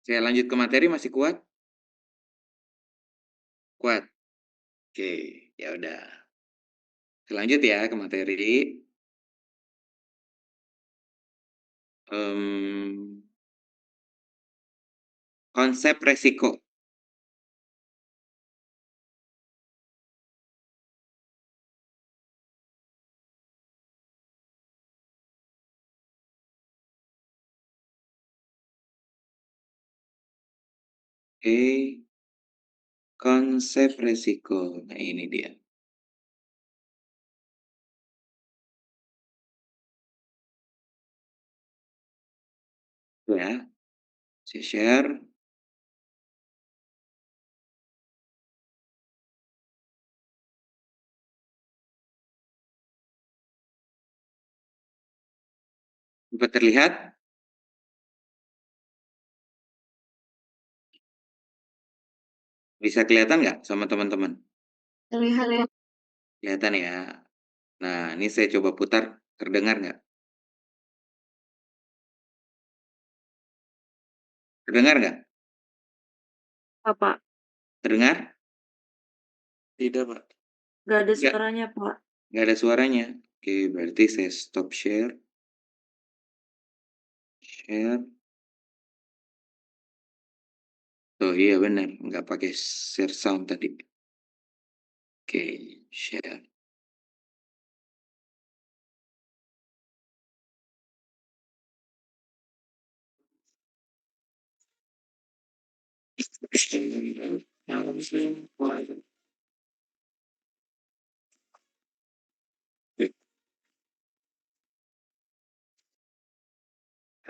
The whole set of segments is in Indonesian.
Saya lanjut ke materi, masih kuat? Kuat. Oke, ya udah. Lanjut ya ke materi. Konsep resiko. Oke, konsep resiko. Nah, ini dia. Ya, saya share. Dapat terlihat? Bisa kelihatan nggak sama teman-teman? Terlihat ya. Kelihatan ya. Nah, ini saya coba putar. Terdengar nggak? Terdengar nggak? Pak? Terdengar? Tidak, Pak. Gak ada Nggak, suaranya, Pak. nggak ada suaranya. Oke, berarti saya stop share. Share. Oh iya benar, nggak pakai share sound tadi. Oke, share.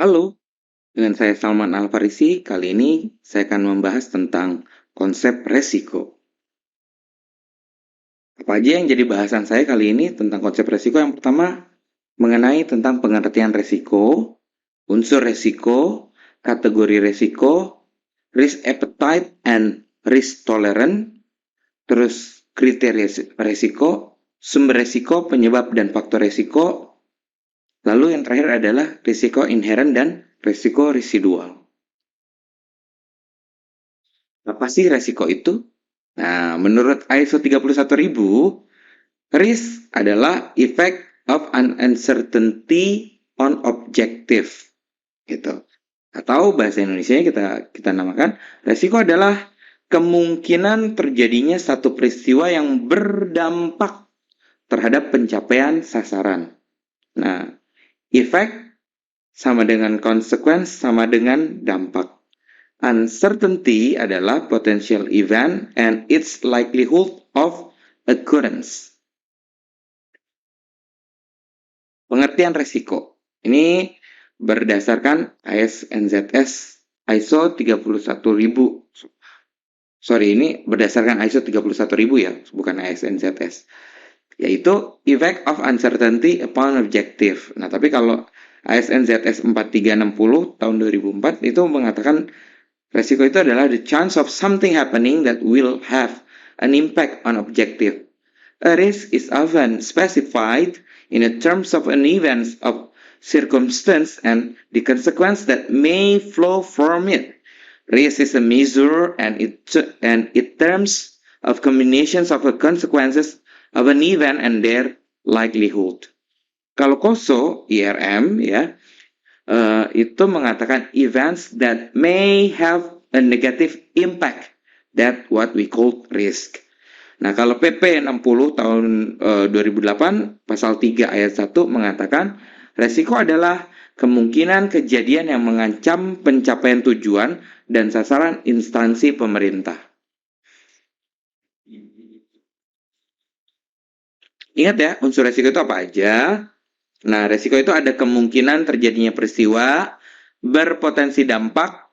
Halo, dengan saya Salman Al-Farisi. Kali ini saya akan membahas tentang konsep resiko. Apa aja yang jadi bahasan saya kali ini tentang konsep resiko? Yang pertama, mengenai tentang pengertian resiko, unsur resiko, kategori resiko, risk appetite and risk tolerance, terus kriteria resiko, sumber resiko, penyebab dan faktor resiko, lalu yang terakhir adalah risiko inherent dan risiko residual. Apa sih resiko itu? Nah, menurut ISO 31000, risk adalah effect of an uncertainty on objective, gitu. Atau bahasa Indonesia kita namakan resiko adalah kemungkinan terjadinya satu peristiwa yang berdampak terhadap pencapaian sasaran. Nah, effect sama dengan consequence sama dengan dampak. Uncertainty adalah potential event and its likelihood of occurrence. Pengertian resiko. Ini berdasarkan ISNZS ISO 31000. Sorry, ini berdasarkan ISO 31000 ya, bukan ISNZS. Yaitu effect of uncertainty upon objective. Nah, tapi kalau ISNZS 4360 tahun 2004 itu mengatakan resiko itu adalah the chance of something happening that will have an impact on objective. A risk is often specified in the terms of an event of circumstance and the consequence that may flow from it. Risk is a measure and it terms of combinations of the consequences of an event and their likelihood. Kalau KOSO, IRM ya, itu mengatakan events that may have a negative impact, that what we call risk. Nah, kalau PP 60 tahun 2008 pasal 3 ayat 1 mengatakan resiko adalah kemungkinan kejadian yang mengancam pencapaian tujuan dan sasaran instansi pemerintah. Ingat ya, unsur resiko itu apa aja? Nah, resiko itu ada kemungkinan terjadinya peristiwa berpotensi dampak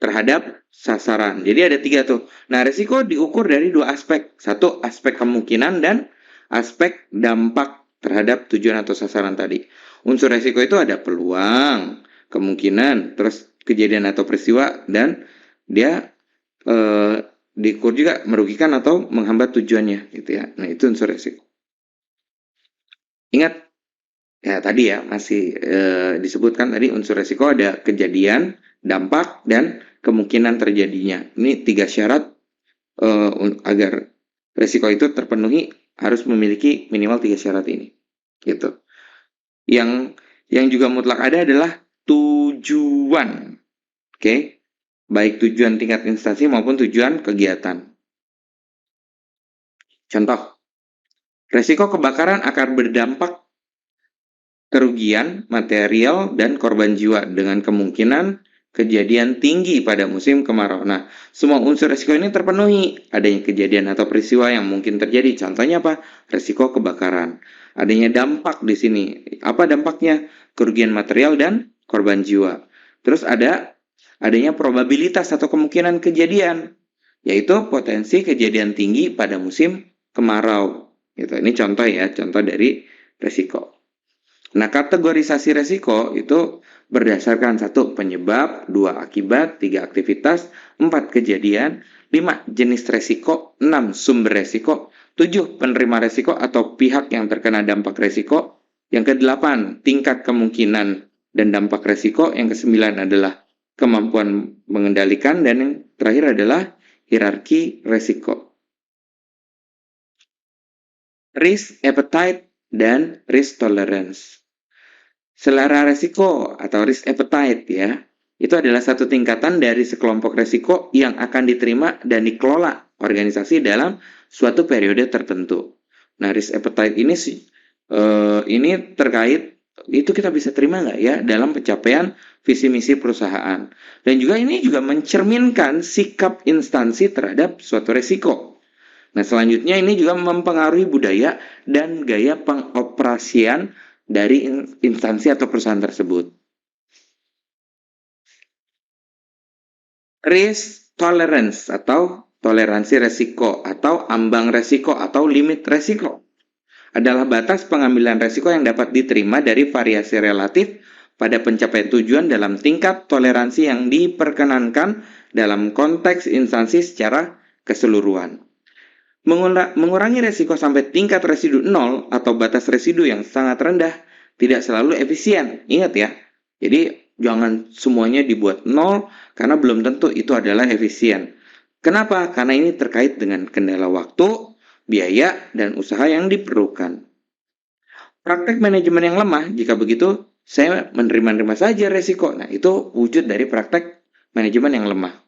terhadap sasaran. Jadi ada 3 tuh. Nah, resiko diukur dari 2 aspek. Satu, aspek kemungkinan dan aspek dampak terhadap tujuan atau sasaran tadi. Unsur resiko itu ada peluang, kemungkinan, terus kejadian atau peristiwa, dan dia diukur juga merugikan atau menghambat tujuannya gitu ya. Nah, itu unsur resiko. Ingat ya tadi ya masih disebutkan tadi unsur resiko ada kejadian, dampak, dan kemungkinan terjadinya. Ini 3 syarat agar resiko itu terpenuhi harus memiliki minimal 3 syarat ini. Gitu. Yang juga mutlak ada adalah tujuan. Oke. Baik tujuan tingkat instansi maupun tujuan kegiatan. Contoh, resiko kebakaran akan berdampak kerugian material dan korban jiwa dengan kemungkinan kejadian tinggi pada musim kemarau. Nah, semua unsur resiko ini terpenuhi. Adanya kejadian atau peristiwa yang mungkin terjadi. Contohnya apa? Resiko kebakaran. Adanya dampak di sini. Apa dampaknya? Kerugian material dan korban jiwa. Terus adanya probabilitas atau kemungkinan kejadian, yaitu potensi kejadian tinggi pada musim kemarau. Gitu. Ini contoh ya, contoh dari resiko. Nah, kategorisasi resiko itu berdasarkan 1 penyebab, 2 akibat, 3 aktivitas, 4 kejadian, 5 jenis resiko, 6 sumber resiko, 7 penerima resiko atau pihak yang terkena dampak resiko, yang ke-8 tingkat kemungkinan dan dampak resiko, yang ke-9 adalah kemampuan mengendalikan, dan yang terakhir adalah hierarki resiko. Risk appetite dan risk tolerance. Selera resiko atau risk appetite ya, itu adalah satu tingkatan dari sekelompok resiko yang akan diterima dan dikelola organisasi dalam suatu periode tertentu. Nah, risk appetite ini terkait itu kita bisa terima nggak ya dalam pencapaian visi misi perusahaan. Dan juga ini juga mencerminkan sikap instansi terhadap suatu resiko. Nah, selanjutnya ini juga mempengaruhi budaya dan gaya pengoperasian dari instansi atau perusahaan tersebut. Risk tolerance atau toleransi resiko atau ambang resiko atau limit resiko adalah batas pengambilan resiko yang dapat diterima dari variasi relatif pada pencapaian tujuan dalam tingkat toleransi yang diperkenankan dalam konteks instansi secara keseluruhan. Mengurangi resiko sampai tingkat residu 0 atau batas residu yang sangat rendah tidak selalu efisien. Ingat ya, jadi jangan semuanya dibuat 0 karena belum tentu itu adalah efisien. Kenapa? Karena ini terkait dengan kendala waktu, biaya, dan usaha yang diperlukan. Praktek manajemen yang lemah, jika begitu saya menerima saja resiko. Nah, itu wujud dari praktek manajemen yang lemah.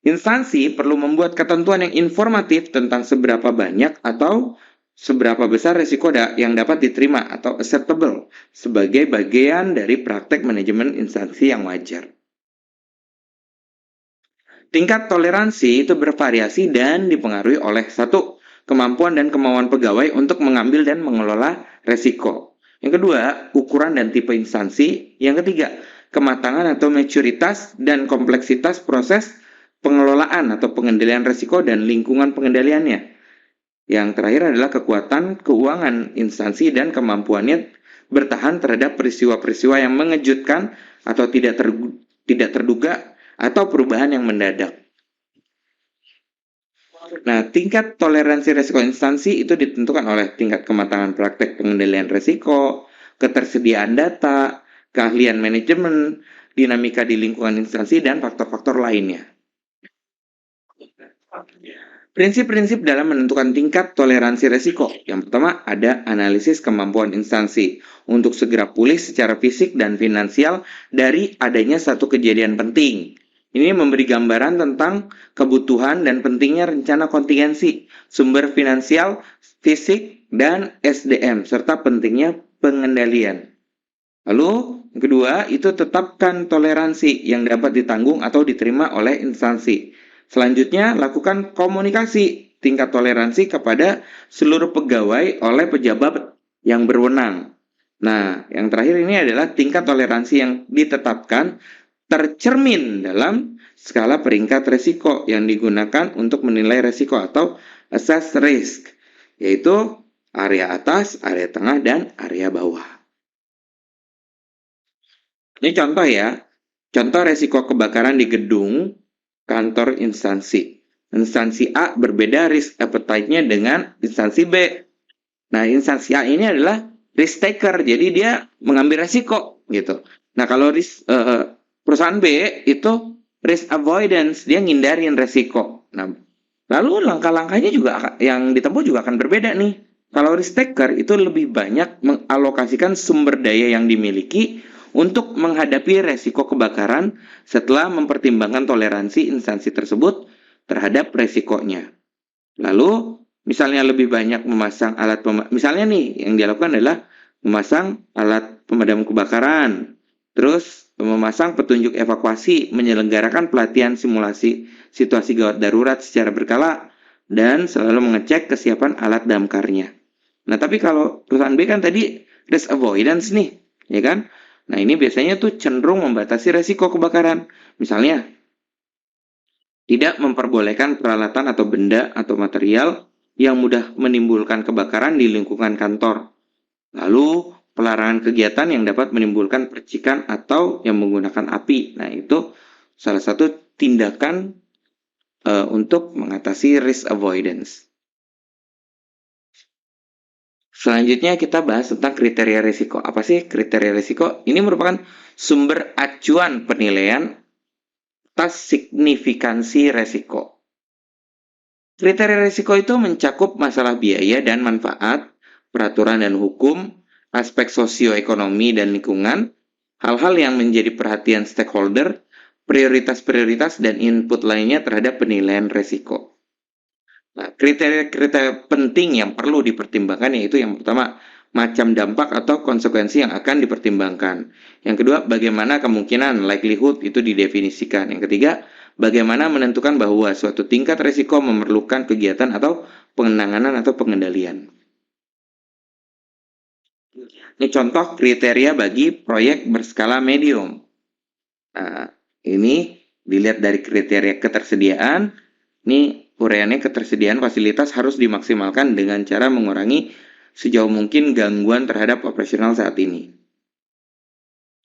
Instansi perlu membuat ketentuan yang informatif tentang seberapa banyak atau seberapa besar risiko yang dapat diterima atau acceptable sebagai bagian dari praktek manajemen instansi yang wajar. Tingkat toleransi itu bervariasi dan dipengaruhi oleh 1. Kemampuan dan kemauan pegawai untuk mengambil dan mengelola resiko. Yang kedua, ukuran dan tipe instansi. Yang ketiga, kematangan atau maturitas dan kompleksitas proses pengelolaan atau pengendalian risiko dan lingkungan pengendaliannya. Yang terakhir adalah kekuatan keuangan instansi dan kemampuannya bertahan terhadap peristiwa-peristiwa yang mengejutkan atau tidak terduga atau perubahan yang mendadak. Nah, tingkat toleransi risiko instansi itu ditentukan oleh tingkat kematangan praktek pengendalian risiko, ketersediaan data, keahlian manajemen, dinamika di lingkungan instansi, dan faktor-faktor lainnya. Prinsip-prinsip dalam menentukan tingkat toleransi resiko. Yang pertama, ada analisis kemampuan instansi untuk segera pulih secara fisik dan finansial dari adanya satu kejadian penting. Ini memberi gambaran tentang kebutuhan dan pentingnya rencana kontingensi, sumber finansial, fisik, dan SDM, serta pentingnya pengendalian. Lalu, yang kedua, itu tetapkan toleransi yang dapat ditanggung atau diterima oleh instansi. Selanjutnya, lakukan komunikasi tingkat toleransi kepada seluruh pegawai oleh pejabat yang berwenang. Nah, yang terakhir ini adalah tingkat toleransi yang ditetapkan tercermin dalam skala peringkat risiko yang digunakan untuk menilai risiko atau assess risk, yaitu area atas, area tengah, dan area bawah. Ini contoh ya, contoh risiko kebakaran di gedung kantor instansi. Instansi A berbeda risk appetite-nya dengan instansi B. Nah, instansi A ini adalah risk taker, jadi dia mengambil resiko gitu. Nah, kalau perusahaan B itu Risk avoidance, dia ngindarin resiko. Nah, lalu langkah-langkahnya juga yang ditempuh juga akan berbeda nih. Kalau risk taker itu lebih banyak mengalokasikan sumber daya yang dimiliki untuk menghadapi resiko kebakaran setelah mempertimbangkan toleransi instansi tersebut terhadap resikonya. Lalu, misalnya lebih banyak memasang misalnya nih yang dilakukan adalah memasang alat pemadam kebakaran, terus memasang petunjuk evakuasi, menyelenggarakan pelatihan simulasi situasi gawat darurat secara berkala, dan selalu mengecek kesiapan alat damkarnya. Nah, tapi kalau perusahaan B kan tadi risk avoidance nih, ya kan? Nah, ini biasanya tuh cenderung membatasi resiko kebakaran. Misalnya, tidak memperbolehkan peralatan atau benda atau material yang mudah menimbulkan kebakaran di lingkungan kantor. Lalu, pelarangan kegiatan yang dapat menimbulkan percikan atau yang menggunakan api. Nah, itu salah satu tindakan untuk mengatasi risk avoidance. Selanjutnya kita bahas tentang kriteria risiko. Apa sih kriteria risiko? Ini merupakan sumber acuan penilaian atas signifikansi risiko. Kriteria risiko itu mencakup masalah biaya dan manfaat, peraturan dan hukum, aspek sosioekonomi dan lingkungan, hal-hal yang menjadi perhatian stakeholder, prioritas-prioritas, dan input lainnya terhadap penilaian risiko. Nah, kriteria-kriteria penting yang perlu dipertimbangkan yaitu yang pertama, macam dampak atau konsekuensi yang akan dipertimbangkan. Yang kedua, bagaimana kemungkinan likelihood itu didefinisikan. Yang ketiga, bagaimana menentukan bahwa suatu tingkat risiko memerlukan kegiatan atau pengenanganan atau pengendalian. Ini contoh kriteria bagi proyek berskala medium. Nah, ini dilihat dari kriteria ketersediaan. Ini uraiannya ketersediaan fasilitas harus dimaksimalkan dengan cara mengurangi sejauh mungkin gangguan terhadap operasional saat ini.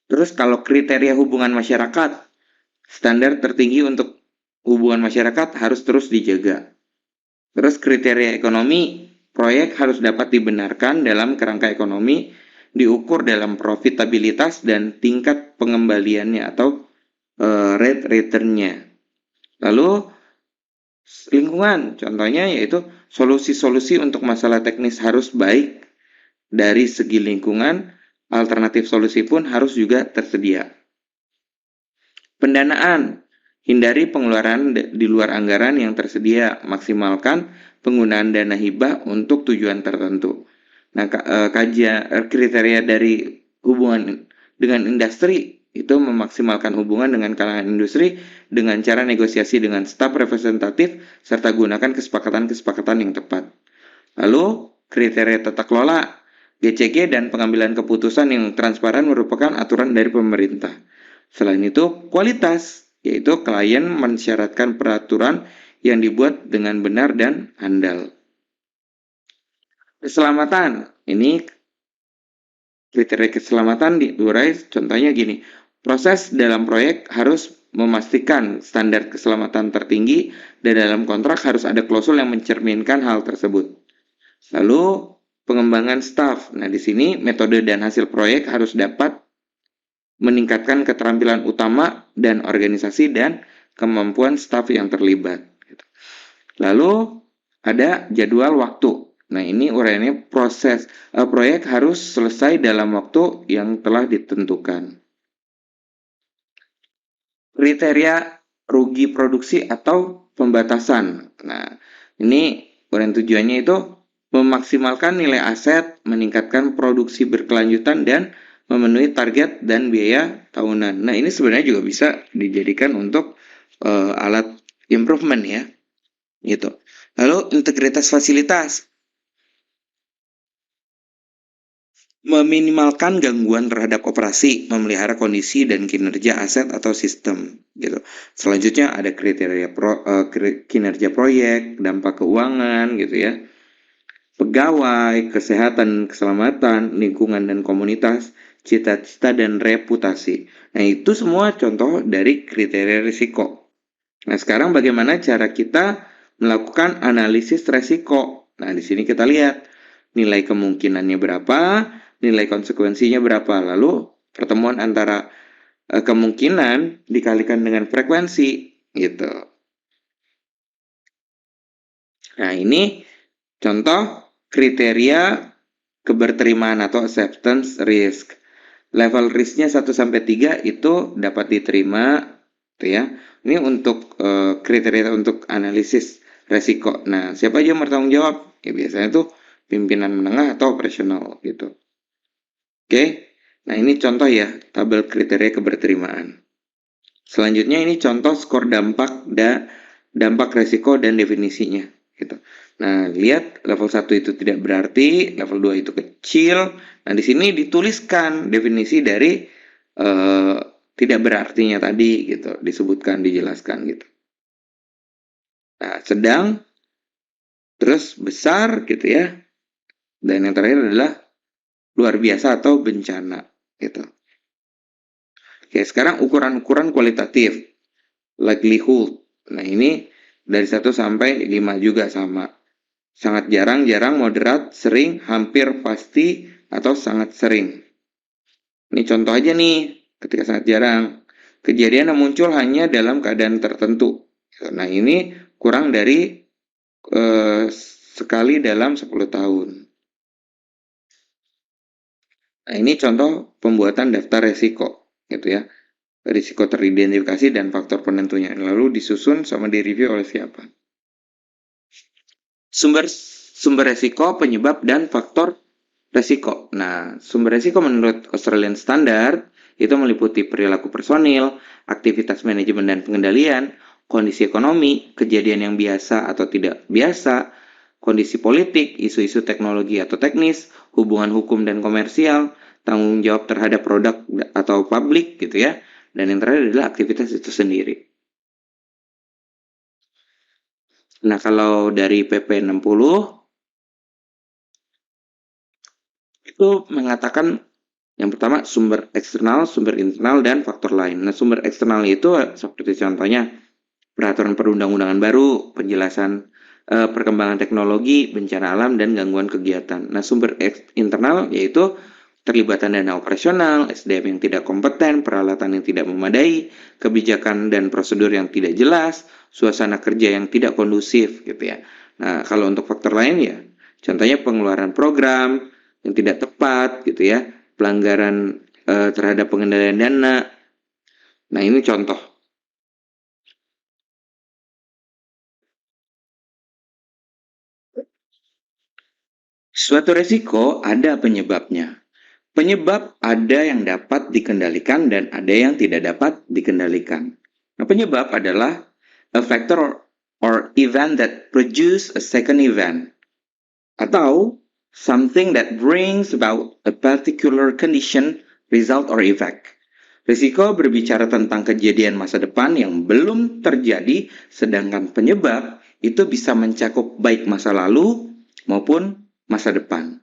Terus kalau kriteria hubungan masyarakat, standar tertinggi untuk hubungan masyarakat harus terus dijaga. Terus kriteria ekonomi, proyek harus dapat dibenarkan dalam kerangka ekonomi, diukur dalam profitabilitas dan tingkat pengembaliannya atau rate return-nya. Lalu lingkungan, contohnya yaitu solusi-solusi untuk masalah teknis harus baik dari segi lingkungan, alternatif solusi pun harus juga tersedia. Pendanaan, hindari pengeluaran di luar anggaran yang tersedia, maksimalkan penggunaan dana hibah untuk tujuan tertentu. Nah, kriteria dari hubungan dengan industri itu memaksimalkan hubungan dengan kalangan industri dengan cara negosiasi dengan staf representatif serta gunakan kesepakatan-kesepakatan yang tepat. Lalu, kriteria tata kelola, GCG dan pengambilan keputusan yang transparan merupakan aturan dari pemerintah. Selain itu, kualitas, yaitu klien mensyaratkan peraturan yang dibuat dengan benar dan handal. Keselamatan, ini kriteria keselamatan diurai contohnya gini. Proses dalam proyek harus memastikan standar keselamatan tertinggi dan dalam kontrak harus ada klausul yang mencerminkan hal tersebut. Lalu pengembangan staf. Nah, di sini metode dan hasil proyek harus dapat meningkatkan keterampilan utama dan organisasi dan kemampuan staf yang terlibat. Lalu ada jadwal waktu. Nah, ini uraiannya proyek harus selesai dalam waktu yang telah ditentukan. Kriteria rugi produksi atau pembatasan. Nah, ini uraian tujuannya itu memaksimalkan nilai aset, meningkatkan produksi berkelanjutan, dan memenuhi target dan biaya tahunan. Nah, ini sebenarnya juga bisa dijadikan untuk alat improvement ya. Gitu. Lalu integritas fasilitas. Meminimalkan gangguan terhadap operasi, memelihara kondisi dan kinerja aset atau sistem gitu. Selanjutnya ada kriteria kinerja proyek, dampak keuangan gitu ya. Pegawai, kesehatan, keselamatan, lingkungan dan komunitas, cita-cita dan reputasi. Nah, itu semua contoh dari kriteria risiko. Nah, sekarang bagaimana cara kita melakukan analisis risiko? Nah, di sini kita lihat nilai kemungkinannya berapa, nilai konsekuensinya berapa, lalu pertemuan antara kemungkinan dikalikan dengan frekuensi gitu. Nah, ini contoh kriteria keberterimaan atau acceptance risk. Level risknya 1 sampai 3 itu dapat diterima, gitu ya. Ini untuk kriteria untuk analisis resiko. Nah, siapa aja yang bertanggung jawab? Ya biasanya tuh pimpinan menengah atau operasional gitu. Oke. Nah, ini contoh ya tabel kriteria keberterimaan. Selanjutnya ini contoh skor dampak resiko dan definisinya gitu. Nah, lihat level 1 itu tidak berarti, level 2 itu kecil. Nah, di sini dituliskan definisi dari tidak berartinya tadi gitu, disebutkan, dijelaskan gitu. Nah, sedang, terus besar gitu ya. Dan yang terakhir adalah luar biasa atau bencana gitu. Oke, sekarang ukuran-ukuran kualitatif. Likelihood. Nah, ini dari 1 sampai 5 juga sama. Sangat jarang, moderat, sering, hampir pasti, atau sangat sering. Ini contoh aja nih, ketika sangat jarang. Kejadian yang muncul hanya dalam keadaan tertentu. Nah, ini kurang dari sekali dalam 10 tahun. Nah, ini contoh pembuatan daftar resiko, gitu ya. Risiko teridentifikasi dan faktor penentunya. Lalu disusun sama direview oleh siapa. Sumber resiko, penyebab, dan faktor resiko. Nah, sumber resiko menurut Australian Standard itu meliputi perilaku personil, aktivitas manajemen dan pengendalian, kondisi ekonomi, kejadian yang biasa atau tidak biasa, kondisi politik, isu-isu teknologi atau teknis, hubungan hukum dan komersial, tanggung jawab terhadap produk atau publik gitu ya. Dan yang terakhir adalah aktivitas itu sendiri. Nah, kalau dari PP 60 itu mengatakan yang pertama sumber eksternal, sumber internal, dan faktor lain. Nah, sumber eksternal itu seperti contohnya peraturan perundang-undangan baru, penjelasan perkembangan teknologi, bencana alam, dan gangguan kegiatan. Nah, sumber internal yaitu terlibatan dana operasional, SDM yang tidak kompeten, peralatan yang tidak memadai, kebijakan dan prosedur yang tidak jelas, suasana kerja yang tidak kondusif gitu ya. Nah, kalau untuk faktor lain ya, contohnya pengeluaran program yang tidak tepat gitu ya, pelanggaran terhadap pengendalian dana. Nah, ini contoh. Suatu resiko ada penyebabnya. Penyebab ada yang dapat dikendalikan dan ada yang tidak dapat dikendalikan. Nah, penyebab adalah a factor or event that produce a second event atau something that brings about a particular condition, result, or effect. Risiko berbicara tentang kejadian masa depan yang belum terjadi, sedangkan penyebab itu bisa mencakup baik masa lalu maupun masa depan.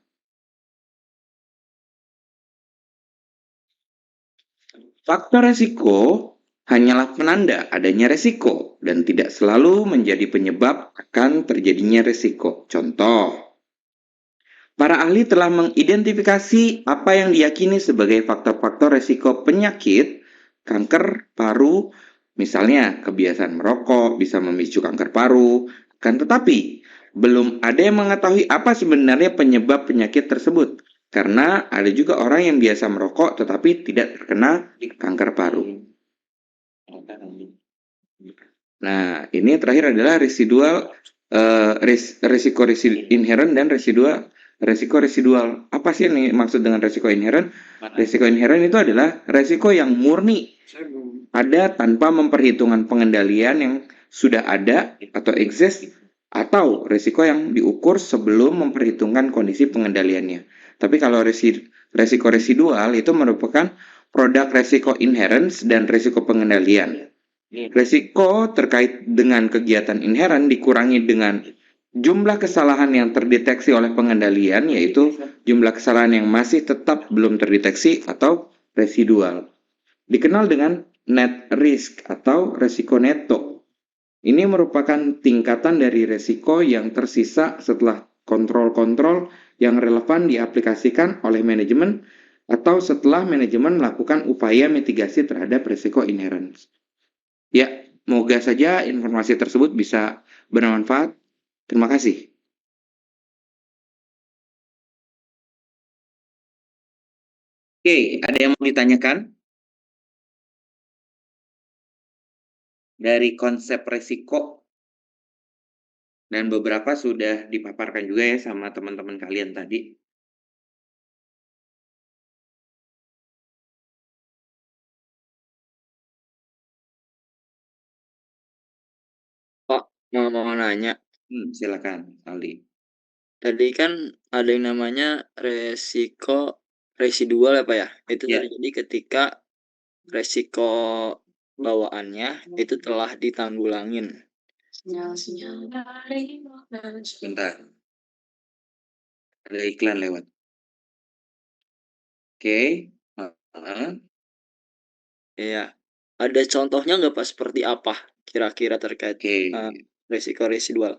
Faktor resiko hanyalah penanda adanya resiko dan tidak selalu menjadi penyebab akan terjadinya resiko. Contoh, para ahli telah mengidentifikasi apa yang diyakini sebagai faktor-faktor resiko penyakit kanker paru, misalnya kebiasaan merokok bisa memicu kanker paru, kan tetapi belum ada yang mengetahui apa sebenarnya penyebab penyakit tersebut. Karena ada juga orang yang biasa merokok tetapi tidak terkena kanker paru. Nah, ini terakhir adalah residual resiko inherent dan resiko residual. Apa sih yang maksud dengan resiko inherent? Resiko inherent itu adalah resiko yang murni ada tanpa memperhitungkan pengendalian yang sudah ada atau exist, atau resiko yang diukur sebelum memperhitungkan kondisi pengendaliannya. Tapi kalau resiko residual itu merupakan produk resiko inherent dan resiko pengendalian. Resiko terkait dengan kegiatan inherent dikurangi dengan jumlah kesalahan yang terdeteksi oleh pengendalian, yaitu jumlah kesalahan yang masih tetap belum terdeteksi atau residual. Dikenal dengan net risk atau resiko neto. Ini merupakan tingkatan dari resiko yang tersisa setelah kontrol-kontrol yang relevan diaplikasikan oleh manajemen atau setelah manajemen melakukan upaya mitigasi terhadap risiko inherent. Ya, moga saja informasi tersebut bisa bermanfaat. Terima kasih. Oke, ada yang mau ditanyakan? Dari konsep resiko, dan beberapa sudah dipaparkan juga ya sama teman-teman kalian tadi. Pak, mau nanya. Silakan, Aldi. Tadi kan ada yang namanya resiko residual ya Pak ya? Itu Ya. terjadi ketika resiko bawaannya itu telah ditanggulangin. Bentar. Ada iklan lewat. Oke. Iya. Ada contohnya nggak Pak seperti apa kira-kira terkait resiko residual?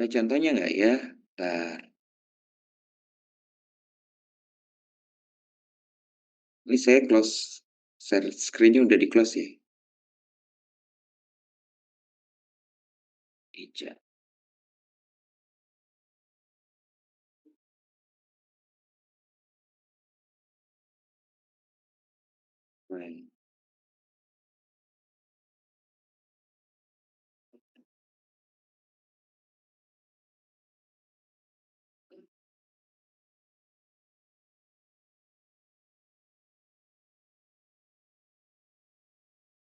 Ada contohnya nggak ya? Bentar. Ini saya close share screen-nya udah di close ya. Ija. Baik.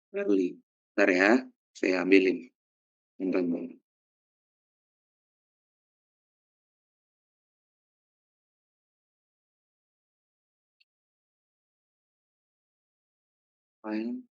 Beli. Bentar ya, saya ambilin. Bentar. File.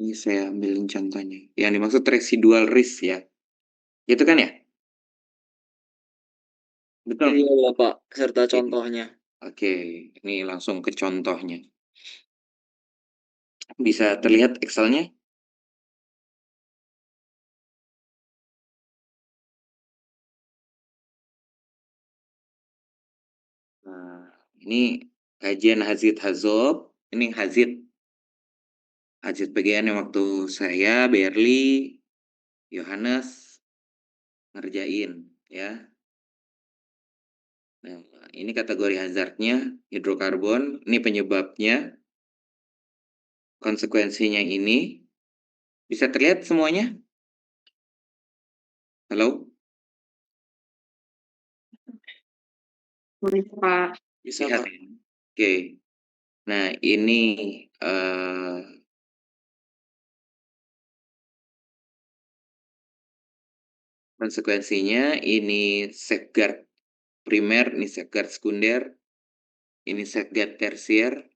Ini saya ambilin contohnya. Yang dimaksud residual risk ya. Itu kan ya? Betul. Iya Pak, serta contohnya. Oke, ini langsung ke contohnya. Bisa terlihat Excel-nya? Nah, ini kajian Hazid Hazob. Ini Hazid PGN yang waktu saya, Berli, Yohanes ngerjain ya. Nah, ini kategori hazardnya hidrokarbon, ini penyebabnya, konsekuensinya ini. Bisa terlihat semuanya? Halo? Pak. Bisa Lihat Pak. ya? Oke. Nah, ini konsekuensinya, ini safeguard primer, ini safeguard sekunder. ini Setgad tersier,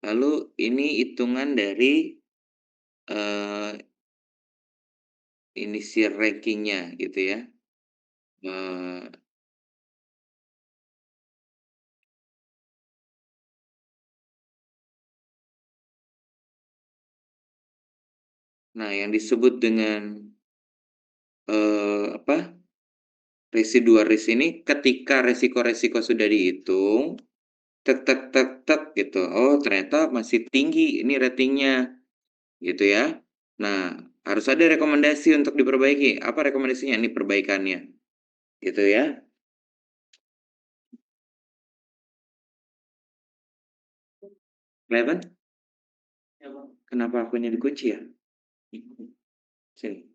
lalu ini hitungan dari ini shear rankingnya gitu ya. Nah, yang disebut dengan residual risk ini ketika resiko-resiko sudah dihitung, tek gitu. Oh, ternyata masih tinggi ini ratingnya, gitu ya. Nah, harus ada rekomendasi untuk diperbaiki. Apa rekomendasinya? Ini perbaikannya, gitu ya. Kelihatan? Kenapa akunnya dikunci ya? Sini.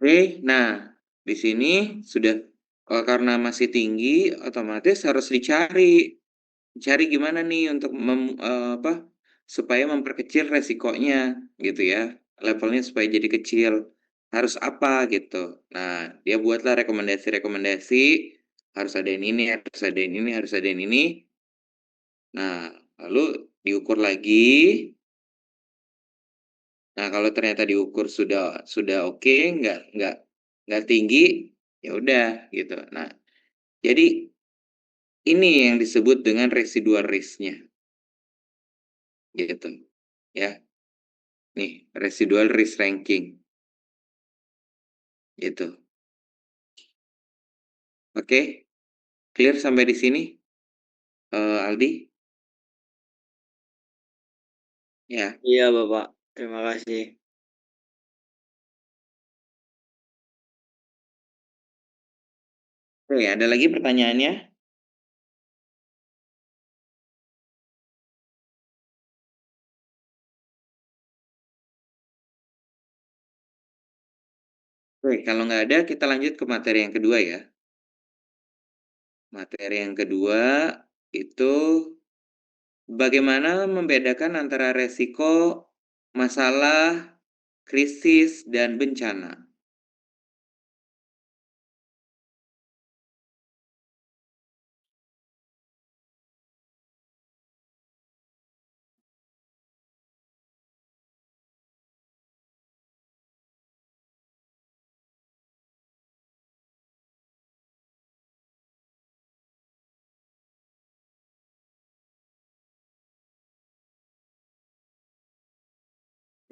Oke, nah di sini sudah karena masih tinggi, otomatis harus dicari. Cari gimana nih untuk supaya memperkecil resikonya gitu ya, levelnya supaya jadi kecil, harus apa gitu. Nah, dia buatlah rekomendasi-rekomendasi, harus ada yang ini, harus ada yang ini, harus ada yang ini. Nah, lalu diukur lagi. Nah, kalau ternyata diukur sudah oke, nggak tinggi, ya udah gitu. Nah, jadi ini yang disebut dengan residual risk-nya. Gitu. Ya. Nih, residual risk ranking. Gitu. Oke. Clear sampai di sini? Aldi? Ya. Iya, Bapak. Terima kasih. Oke, ada lagi pertanyaannya? Oke, kalau nggak ada, kita lanjut ke materi yang kedua ya. Materi yang kedua itu bagaimana membedakan antara resiko, masalah, krisis, dan bencana.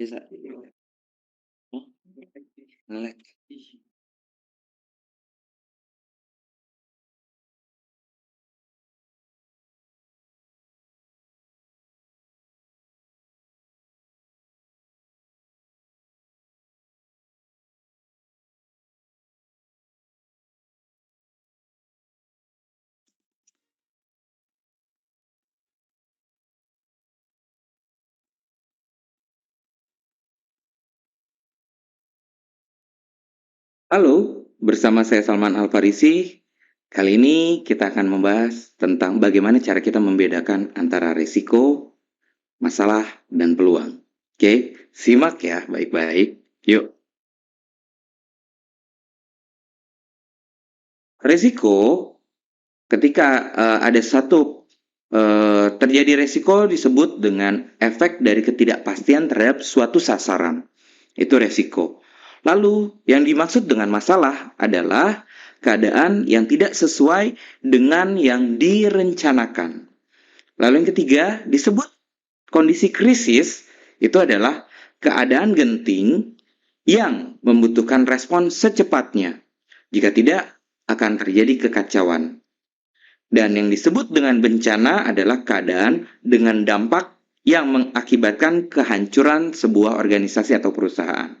Bisa. Ngelek. Halo, bersama saya Salman Al-Farisi. Kali ini kita akan membahas tentang bagaimana cara kita membedakan antara risiko, masalah, dan peluang. Oke, simak ya baik-baik. Yuk. Risiko, ketika ada satu terjadi risiko disebut dengan efek dari ketidakpastian terhadap suatu sasaran. Itu risiko. Lalu yang dimaksud dengan masalah adalah keadaan yang tidak sesuai dengan yang direncanakan. Lalu yang ketiga disebut kondisi krisis, itu adalah keadaan genting yang membutuhkan respon secepatnya. Jika tidak, akan terjadi kekacauan. Dan yang disebut dengan bencana adalah keadaan dengan dampak yang mengakibatkan kehancuran sebuah organisasi atau perusahaan.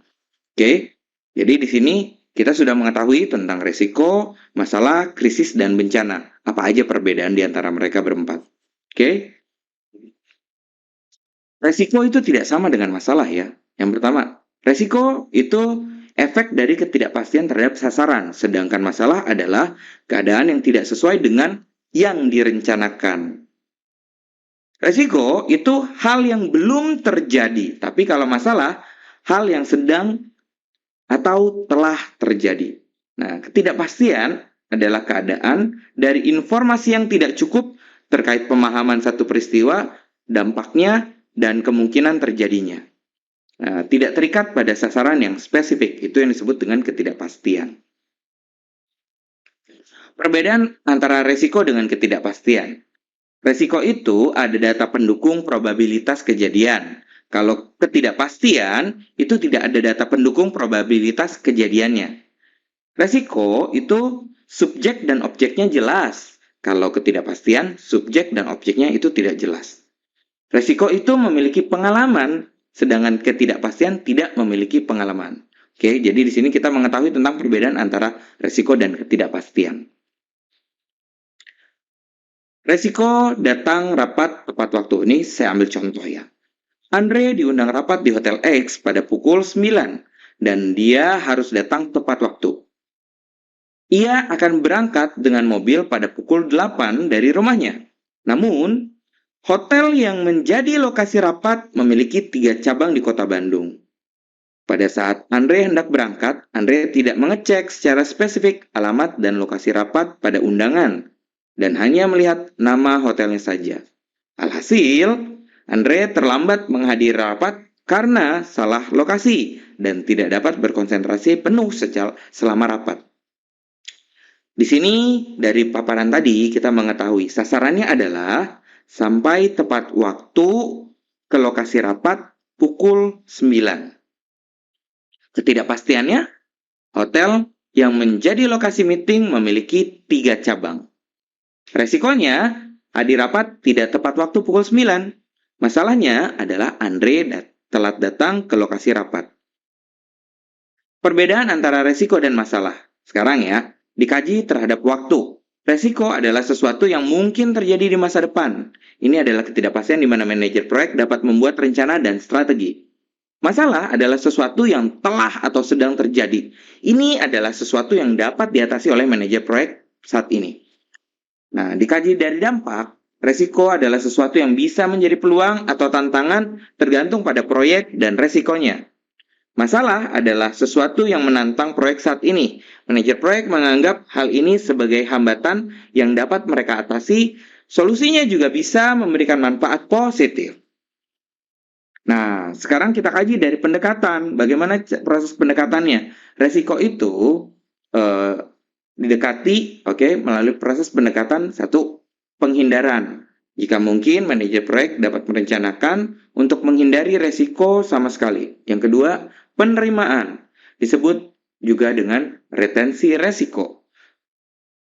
Oke, jadi di sini kita sudah mengetahui tentang risiko, masalah, krisis, dan bencana. Apa aja perbedaan di antara mereka berempat. Oke, resiko itu tidak sama dengan masalah ya. Yang pertama, resiko itu efek dari ketidakpastian terhadap sasaran, sedangkan masalah adalah keadaan yang tidak sesuai dengan yang direncanakan. Resiko itu hal yang belum terjadi, tapi kalau masalah, hal yang sedang atau telah terjadi. Nah, ketidakpastian adalah keadaan dari informasi yang tidak cukup terkait pemahaman satu peristiwa, dampaknya, dan kemungkinan terjadinya. Nah, tidak terikat pada sasaran yang spesifik, itu yang disebut dengan ketidakpastian. Perbedaan antara resiko dengan ketidakpastian. Resiko itu ada data pendukung probabilitas kejadian. Kalau ketidakpastian, itu tidak ada data pendukung probabilitas kejadiannya. Resiko itu subjek dan objeknya jelas. Kalau ketidakpastian, subjek dan objeknya itu tidak jelas. Resiko itu memiliki pengalaman, sedangkan ketidakpastian tidak memiliki pengalaman. Oke, jadi di sini kita mengetahui tentang perbedaan antara resiko dan ketidakpastian. Resiko datang rapat tepat waktu. Ini saya ambil contoh ya. Andre diundang rapat di Hotel X pada pukul 9 dan dia harus datang tepat waktu. Ia akan berangkat dengan mobil pada pukul 8 dari rumahnya. Namun, hotel yang menjadi lokasi rapat memiliki 3 cabang di kota Bandung. Pada saat Andre hendak berangkat, Andre tidak mengecek secara spesifik alamat dan lokasi rapat pada undangan dan hanya melihat nama hotelnya saja. Alhasil, Andre terlambat menghadiri rapat karena salah lokasi dan tidak dapat berkonsentrasi penuh selama rapat. Di sini dari paparan tadi kita mengetahui sasarannya adalah sampai tepat waktu ke lokasi rapat pukul 9. Ketidakpastiannya, hotel yang menjadi lokasi meeting memiliki 3 cabang. Resikonya, hadir rapat tidak tepat waktu pukul 9. Masalahnya adalah Andre telat datang ke lokasi rapat. Perbedaan antara resiko dan masalah. Sekarang ya, dikaji terhadap waktu. Resiko adalah sesuatu yang mungkin terjadi di masa depan. Ini adalah ketidakpastian di mana manajer proyek dapat membuat rencana dan strategi. Masalah adalah sesuatu yang telah atau sedang terjadi. Ini adalah sesuatu yang dapat diatasi oleh manajer proyek saat ini. Nah, dikaji dari dampak, resiko adalah sesuatu yang bisa menjadi peluang atau tantangan tergantung pada proyek dan resikonya. Masalah adalah sesuatu yang menantang proyek saat ini. Manajer proyek menganggap hal ini sebagai hambatan yang dapat mereka atasi. Solusinya juga bisa memberikan manfaat positif. Nah, sekarang kita kaji dari pendekatan. Bagaimana proses pendekatannya? Resiko itu didekati melalui proses pendekatan satu, penghindaran. Jika mungkin, manajer proyek dapat merencanakan untuk menghindari resiko sama sekali. Yang kedua, penerimaan. Disebut juga dengan retensi resiko.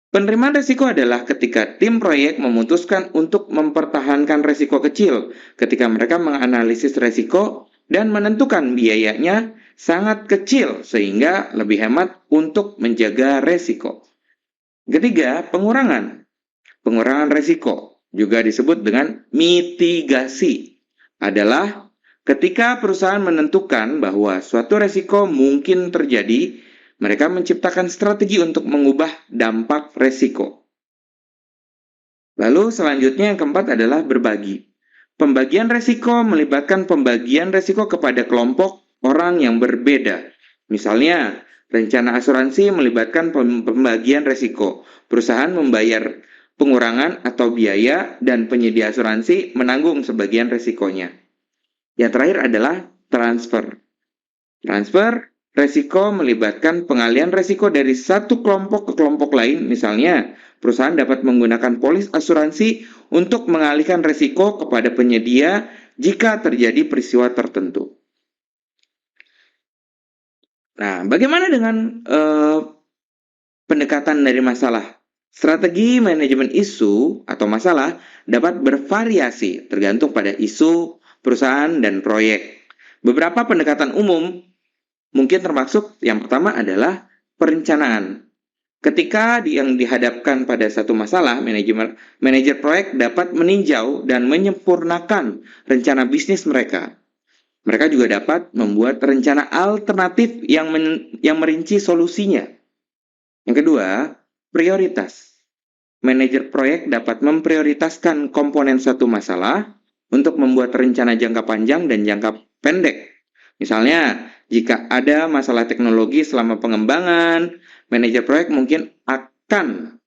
Penerimaan resiko adalah ketika tim proyek memutuskan untuk mempertahankan resiko kecil ketika mereka menganalisis resiko dan menentukan biayanya sangat kecil sehingga lebih hemat untuk menjaga resiko. Ketiga, pengurangan. Pengurangan resiko juga disebut dengan mitigasi. Adalah ketika perusahaan menentukan bahwa suatu resiko mungkin terjadi, mereka menciptakan strategi untuk mengubah dampak resiko. Lalu selanjutnya yang keempat adalah berbagi. Pembagian resiko melibatkan pembagian resiko kepada kelompok orang yang berbeda. Misalnya, rencana asuransi melibatkan pembagian resiko. Perusahaan membayar pengurangan atau biaya dan penyedia asuransi menanggung sebagian resikonya. Yang terakhir adalah transfer. Transfer resiko melibatkan pengalihan resiko dari satu kelompok ke kelompok lain. Misalnya, perusahaan dapat menggunakan polis asuransi untuk mengalihkan resiko kepada penyedia jika terjadi peristiwa tertentu. Nah, bagaimana dengan pendekatan dari masalah? Strategi manajemen isu atau masalah dapat bervariasi tergantung pada isu, perusahaan, dan proyek. Beberapa pendekatan umum mungkin termasuk yang pertama adalah perencanaan. Ketika yang dihadapkan pada satu masalah, manajer proyek dapat meninjau dan menyempurnakan rencana bisnis mereka. Mereka juga dapat membuat rencana alternatif yang merinci solusinya. Yang kedua, prioritas. Manajer proyek dapat memprioritaskan komponen suatu masalah untuk membuat rencana jangka panjang dan jangka pendek. Misalnya, jika ada masalah teknologi selama pengembangan, manajer proyek mungkin akan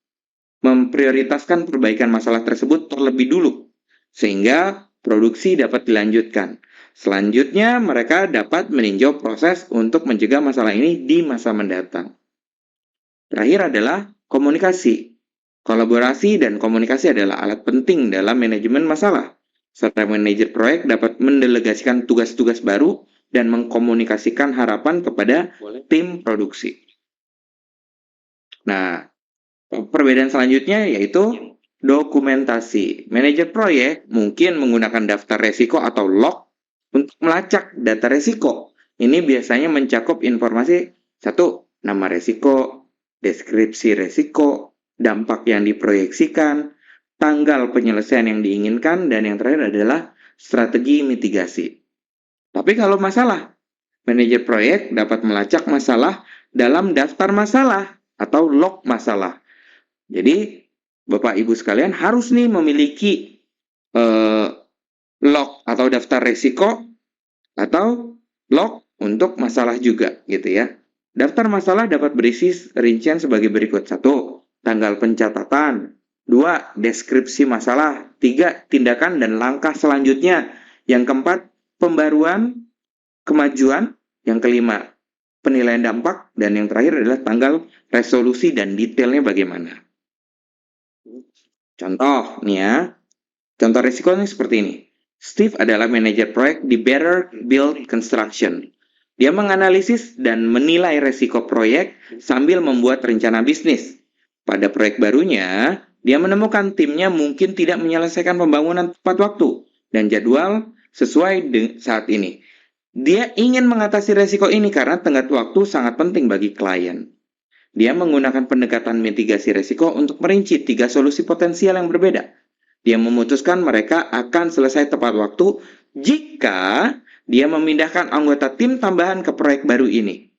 memprioritaskan perbaikan masalah tersebut terlebih dulu, sehingga produksi dapat dilanjutkan. Selanjutnya, mereka dapat meninjau proses untuk mencegah masalah ini di masa mendatang. Terakhir adalah komunikasi. Kolaborasi dan komunikasi adalah alat penting dalam manajemen masalah. Serta manajer proyek dapat mendelegasikan tugas-tugas baru dan mengkomunikasikan harapan kepada tim produksi. Nah, perbedaan selanjutnya yaitu dokumentasi. Manajer proyek mungkin menggunakan daftar resiko atau log untuk melacak data resiko. Ini biasanya mencakup informasi satu, nama resiko, deskripsi resiko, dampak yang diproyeksikan, tanggal penyelesaian yang diinginkan, dan yang terakhir adalah strategi mitigasi. Tapi kalau masalah, manajer proyek dapat melacak masalah dalam daftar masalah atau log masalah. Jadi, Bapak Ibu sekalian harus nih memiliki log atau daftar resiko atau log untuk masalah juga gitu ya. Daftar masalah dapat berisi rincian sebagai berikut. 1. Tanggal pencatatan. 2. Deskripsi masalah. 3. Tindakan dan langkah selanjutnya. Yang keempat, pembaruan, kemajuan. Yang kelima, penilaian dampak. Dan yang terakhir adalah tanggal resolusi dan detailnya bagaimana. Contoh nih ya. Contoh risiko ini seperti ini. Steve adalah manajer proyek di Better Build Construction. Dia menganalisis dan menilai risiko proyek sambil membuat rencana bisnis. Pada proyek barunya, dia menemukan timnya mungkin tidak menyelesaikan pembangunan tepat waktu dan jadwal sesuai saat ini. Dia ingin mengatasi risiko ini karena tenggat waktu sangat penting bagi klien. Dia menggunakan pendekatan mitigasi risiko untuk merinci 3 solusi potensial yang berbeda. Dia memutuskan mereka akan selesai tepat waktu jika dia memindahkan anggota tim tambahan ke proyek baru ini.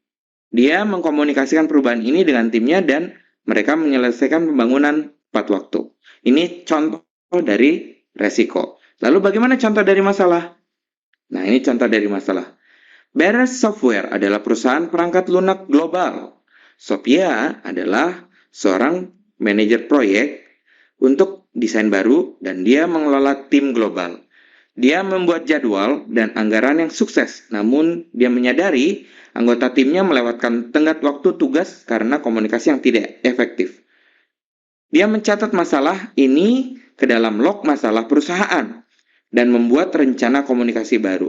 Dia mengkomunikasikan perubahan ini dengan timnya dan mereka menyelesaikan pembangunan tepat waktu. Ini contoh dari resiko. Lalu bagaimana contoh dari masalah? Nah, ini contoh dari masalah. Better Software adalah perusahaan perangkat lunak global. Sophia adalah seorang manajer proyek untuk desain baru dan dia mengelola tim global. Dia membuat jadwal dan anggaran yang sukses, namun dia menyadari anggota timnya melewatkan tenggat waktu tugas karena komunikasi yang tidak efektif. Dia mencatat masalah ini ke dalam log masalah perusahaan dan membuat rencana komunikasi baru.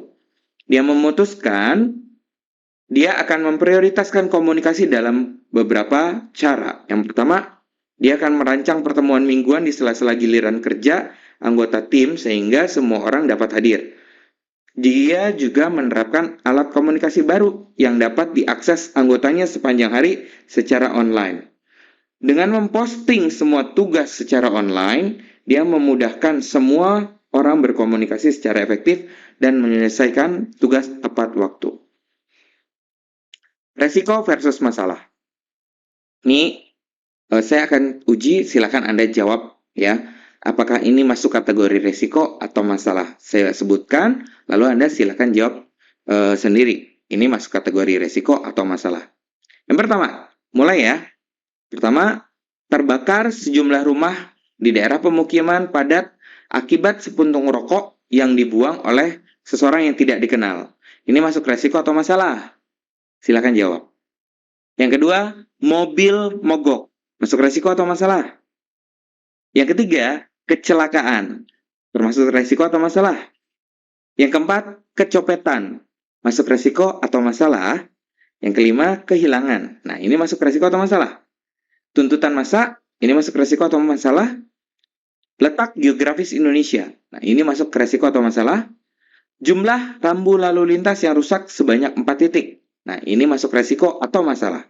Dia memutuskan dia akan memprioritaskan komunikasi dalam beberapa cara. Yang pertama, dia akan merancang pertemuan mingguan di sela-sela giliran kerja anggota tim sehingga semua orang dapat hadir. Dia juga menerapkan alat komunikasi baru yang dapat diakses anggotanya sepanjang hari secara online. Dengan memposting semua tugas secara online, dia memudahkan semua orang berkomunikasi secara efektif dan menyelesaikan tugas tepat waktu. Resiko versus masalah. Ini saya akan uji, silakan Anda jawab ya. Apakah ini masuk kategori resiko atau masalah? Saya sebutkan, lalu Anda silakan jawab sendiri. Ini masuk kategori resiko atau masalah. Yang pertama, mulai ya. Pertama, terbakar sejumlah rumah di daerah pemukiman padat akibat sepuntung rokok yang dibuang oleh seseorang yang tidak dikenal. Ini masuk resiko atau masalah? Silakan jawab. Yang kedua, mobil mogok. Masuk resiko atau masalah? Yang ketiga, kecelakaan. Termasuk resiko atau masalah? Yang keempat, kecopetan. Masuk resiko atau masalah? Yang kelima, kehilangan. Nah, ini masuk resiko atau masalah? Tuntutan massa, ini masuk resiko atau masalah? Letak geografis Indonesia. Nah, ini masuk resiko atau masalah? Jumlah rambu lalu lintas yang rusak sebanyak 4 titik. Nah, ini masuk resiko atau masalah?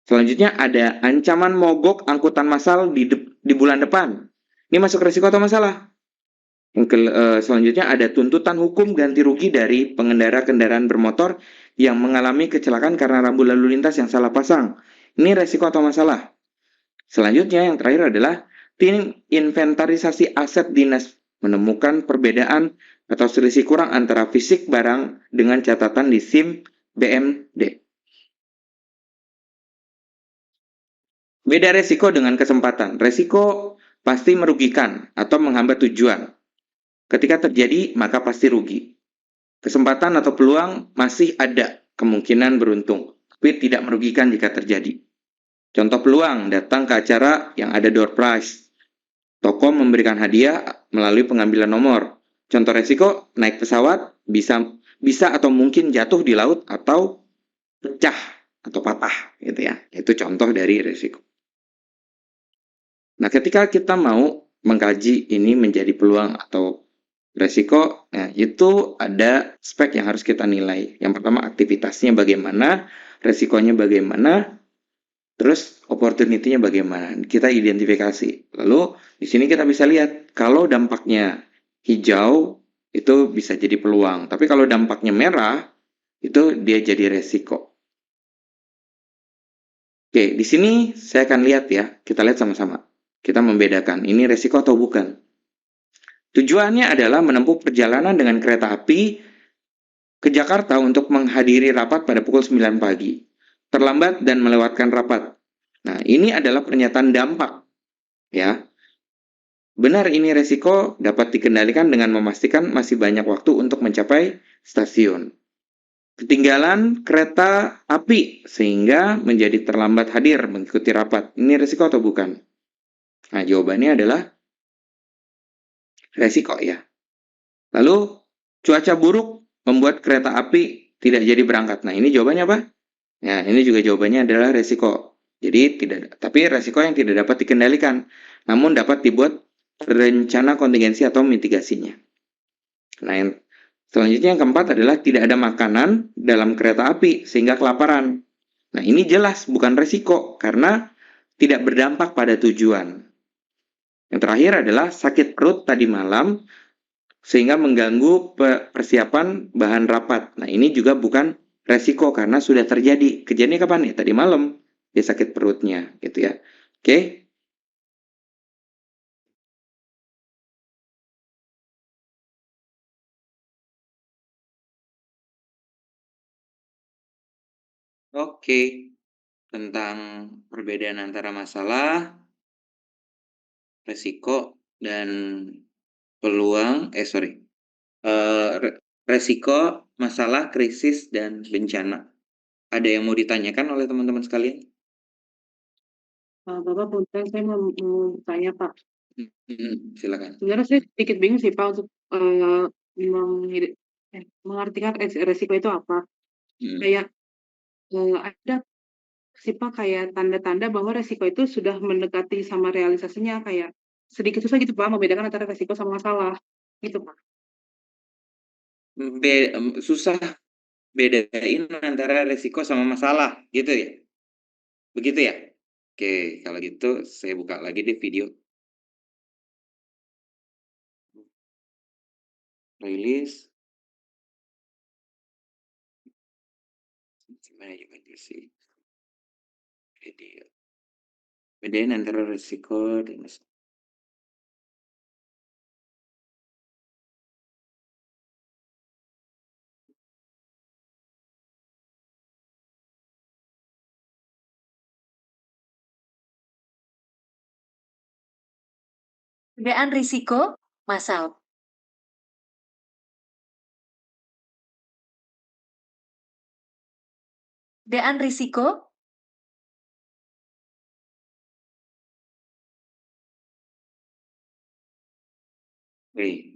Selanjutnya ada ancaman mogok angkutan massal di bulan depan. Ini masuk resiko atau masalah? Selanjutnya ada tuntutan hukum ganti rugi dari pengendara kendaraan bermotor yang mengalami kecelakaan karena rambu lalu lintas yang salah pasang. Ini resiko atau masalah? Selanjutnya yang terakhir adalah tim inventarisasi aset dinas menemukan perbedaan atau selisih kurang antara fisik barang dengan catatan di SIM BMD. Beda resiko dengan kesempatan. Resiko pasti merugikan atau menghambat tujuan. Ketika terjadi, maka pasti rugi. Kesempatan atau peluang masih ada kemungkinan beruntung, tapi tidak merugikan jika terjadi. Contoh peluang, datang ke acara yang ada door prize. Toko memberikan hadiah melalui pengambilan nomor. Contoh resiko, naik pesawat bisa atau mungkin jatuh di laut atau pecah atau patah gitu ya. Itu contoh dari resiko. Nah, ketika kita mau mengkaji ini menjadi peluang atau resiko, nah itu ada spek yang harus kita nilai. Yang pertama aktivitasnya bagaimana, resikonya bagaimana, terus opportunity-nya bagaimana. Kita identifikasi. Lalu di sini kita bisa lihat kalau dampaknya hijau itu bisa jadi peluang, tapi kalau dampaknya merah itu dia jadi resiko. Oke, di sini saya akan lihat ya. Kita lihat sama-sama. Kita membedakan ini resiko atau bukan. Tujuannya adalah menempuh perjalanan dengan kereta api ke Jakarta untuk menghadiri rapat pada pukul 9 pagi. Terlambat dan melewatkan rapat. Nah, ini adalah pernyataan dampak. Ya. Benar ini resiko dapat dikendalikan dengan memastikan masih banyak waktu untuk mencapai stasiun. Ketinggalan kereta api sehingga menjadi terlambat hadir mengikuti rapat. Ini resiko atau bukan? Nah, jawabannya adalah resiko ya. Lalu, cuaca buruk membuat kereta api tidak jadi berangkat. Nah, ini jawabannya apa? Nah, ini juga jawabannya adalah resiko. Jadi, tapi resiko yang tidak dapat dikendalikan, namun dapat dibuat rencana kontingensi atau mitigasinya. Nah, yang selanjutnya yang keempat adalah tidak ada makanan dalam kereta api sehingga kelaparan. Nah, ini jelas bukan resiko karena tidak berdampak pada tujuan. Yang terakhir adalah sakit perut tadi malam sehingga mengganggu persiapan bahan rapat. Nah, ini juga bukan resiko karena sudah terjadi. Kejadiannya kapan nih? Tadi malam dia sakit perutnya, gitu ya. Oke. Oke. Tentang perbedaan antara masalah, resiko, dan peluang, resiko, masalah, krisis, dan bencana. Ada yang mau ditanyakan oleh teman-teman sekalian? Bapak punten, saya mau tanya Pak. Silakan. Sebenarnya saya sedikit bingung sih Pak untuk mengartikan resiko itu apa. Kayak ada sih Pak kayak tanda-tanda bahwa resiko itu sudah mendekati sama realisasinya, kayak sedikit susah gitu Pak membedakan antara resiko sama masalah gitu Pak. Susah bedain antara resiko sama masalah gitu ya, begitu ya. Oke, kalau gitu saya buka lagi deh video rilis manajemen sih video. Bedain antara resiko dan masalah. Perbedaan risiko, masalah. Perbedaan risiko, Oke.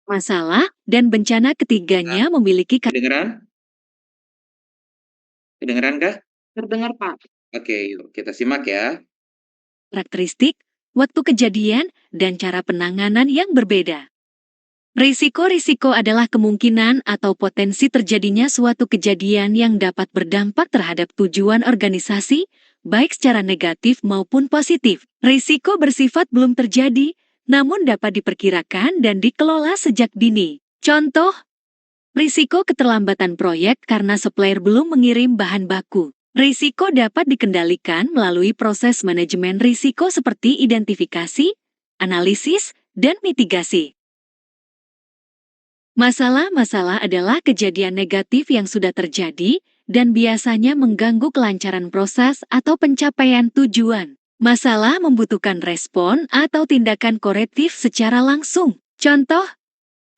masalah, dan bencana ketiganya memiliki Kedengeran? Kedengeran kah? Terdengar Pak. Oke, yuk kita simak ya. karakteristik, waktu kejadian, dan cara penanganan yang berbeda. Risiko-risiko adalah kemungkinan atau potensi terjadinya suatu kejadian yang dapat berdampak terhadap tujuan organisasi, baik secara negatif maupun positif. Risiko bersifat belum terjadi, namun dapat diperkirakan dan dikelola sejak dini. Contoh, risiko keterlambatan proyek karena supplier belum mengirim bahan baku. Risiko dapat dikendalikan melalui proses manajemen risiko seperti identifikasi, analisis, dan mitigasi. Masalah-masalah adalah kejadian negatif yang sudah terjadi dan biasanya mengganggu kelancaran proses atau pencapaian tujuan. Masalah membutuhkan respon atau tindakan korektif secara langsung. Contoh,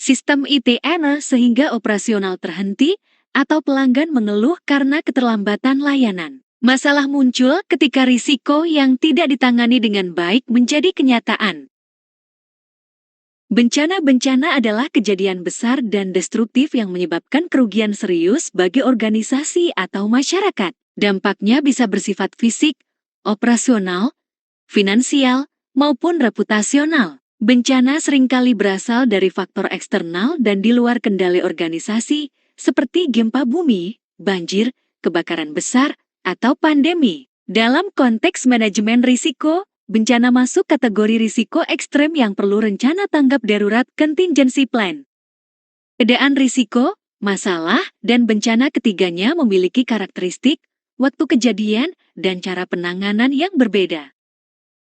sistem IT error sehingga operasional terhenti atau pelanggan mengeluh karena keterlambatan layanan. Masalah muncul ketika risiko yang tidak ditangani dengan baik menjadi kenyataan. Bencana-bencana adalah kejadian besar dan destruktif yang menyebabkan kerugian serius bagi organisasi atau masyarakat. Dampaknya bisa bersifat fisik, operasional, finansial, maupun reputasional. Bencana seringkali berasal dari faktor eksternal dan di luar kendali organisasi, seperti gempa bumi, banjir, kebakaran besar, atau pandemi. Dalam konteks manajemen risiko, bencana masuk kategori risiko ekstrem yang perlu rencana tanggap darurat contingency plan. Keadaan risiko, masalah, dan bencana ketiganya memiliki karakteristik, waktu kejadian, dan cara penanganan yang berbeda.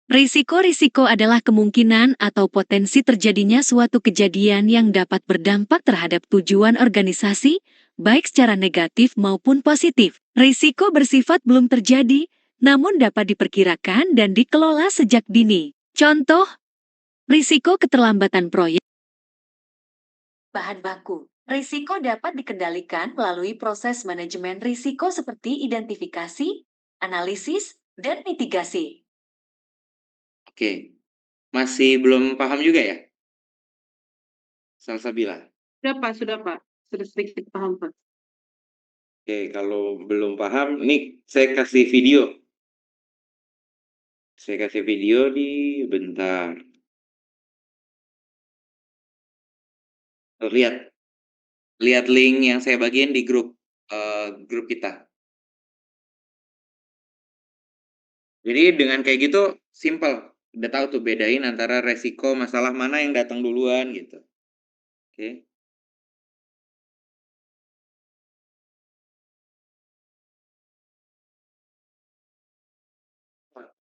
Risiko-risiko adalah kemungkinan atau potensi terjadinya suatu kejadian yang dapat berdampak terhadap tujuan organisasi, baik secara negatif maupun positif. Risiko bersifat belum terjadi, namun dapat diperkirakan dan dikelola sejak dini. Contoh, risiko keterlambatan proyek. Bahan baku. Risiko dapat dikendalikan melalui proses manajemen risiko seperti identifikasi, analisis, dan mitigasi. Oke, masih belum paham juga ya? Salsabila. Sudah Pak. Sudah sedikit paham Pak. Oke, kalau belum paham, ini saya kasih video. Saya kasih video di bentar. Lihat, lihat link yang saya bagiin di grup kita. Jadi dengan kayak gitu simple, udah tahu tuh bedain antara resiko masalah mana yang datang duluan gitu. Oke.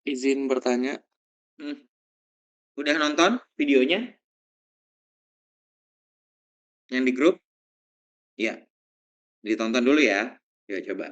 Izin bertanya. Udah nonton videonya? Yang di grup? Ya. Ditonton dulu ya. Ya coba.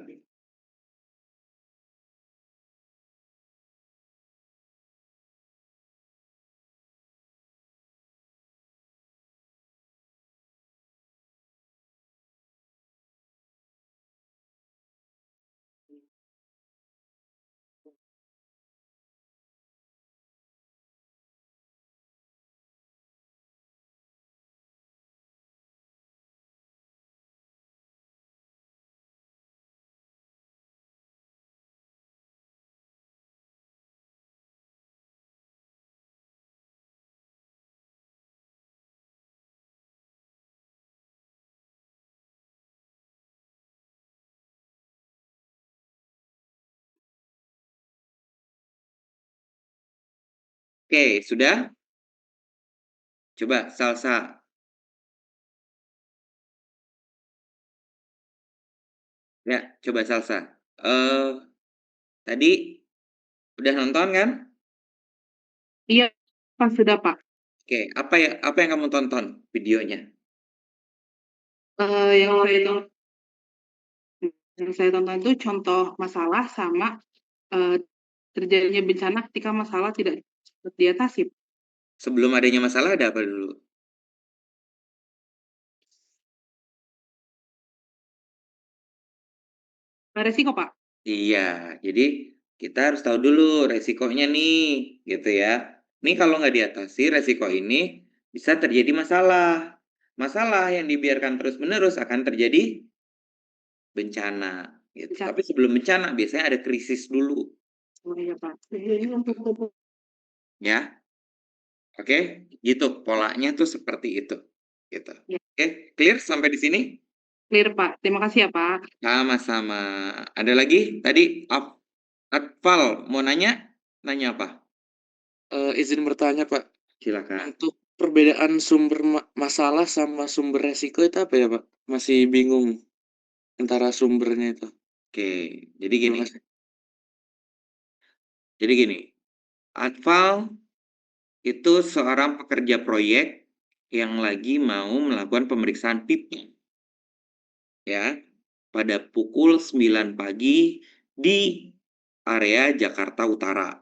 Oke, sudah? Coba salsa. Ya, coba salsa. Tadi udah nonton kan? Iya Pak, sudah Pak. Oke, apa yang kamu tonton videonya? Yang saya tonton itu contoh masalah sama terjadinya bencana ketika masalah tidak diatasi. Sebelum adanya masalah ada apa dulu? Resiko Pak. Iya, jadi kita harus tahu dulu resikonya nih, gitu ya. Nih kalau nggak diatasi resiko ini bisa terjadi masalah. Masalah yang dibiarkan terus-menerus akan terjadi bencana. Gitu. Bencana. Tapi sebelum bencana biasanya ada krisis dulu. Oh iya Pak. Ya, oke, gitu polanya tuh seperti itu. gitu. Ya. Oke, clear sampai di sini? Clear, Pak. Terima kasih ya, Pak. Sama-sama. Ada lagi? Tadi Atfal mau nanya? Nanya apa? Izin bertanya, Pak. Silakan. Untuk perbedaan sumber masalah sama sumber resiko itu apa ya, Pak? Masih bingung antara sumbernya itu. Oke, jadi Terima gini. kasih. Jadi gini, Atfal itu seorang pekerja proyek yang lagi mau melakukan pemeriksaan pipa. Ya, pada pukul 9 pagi di area Jakarta Utara.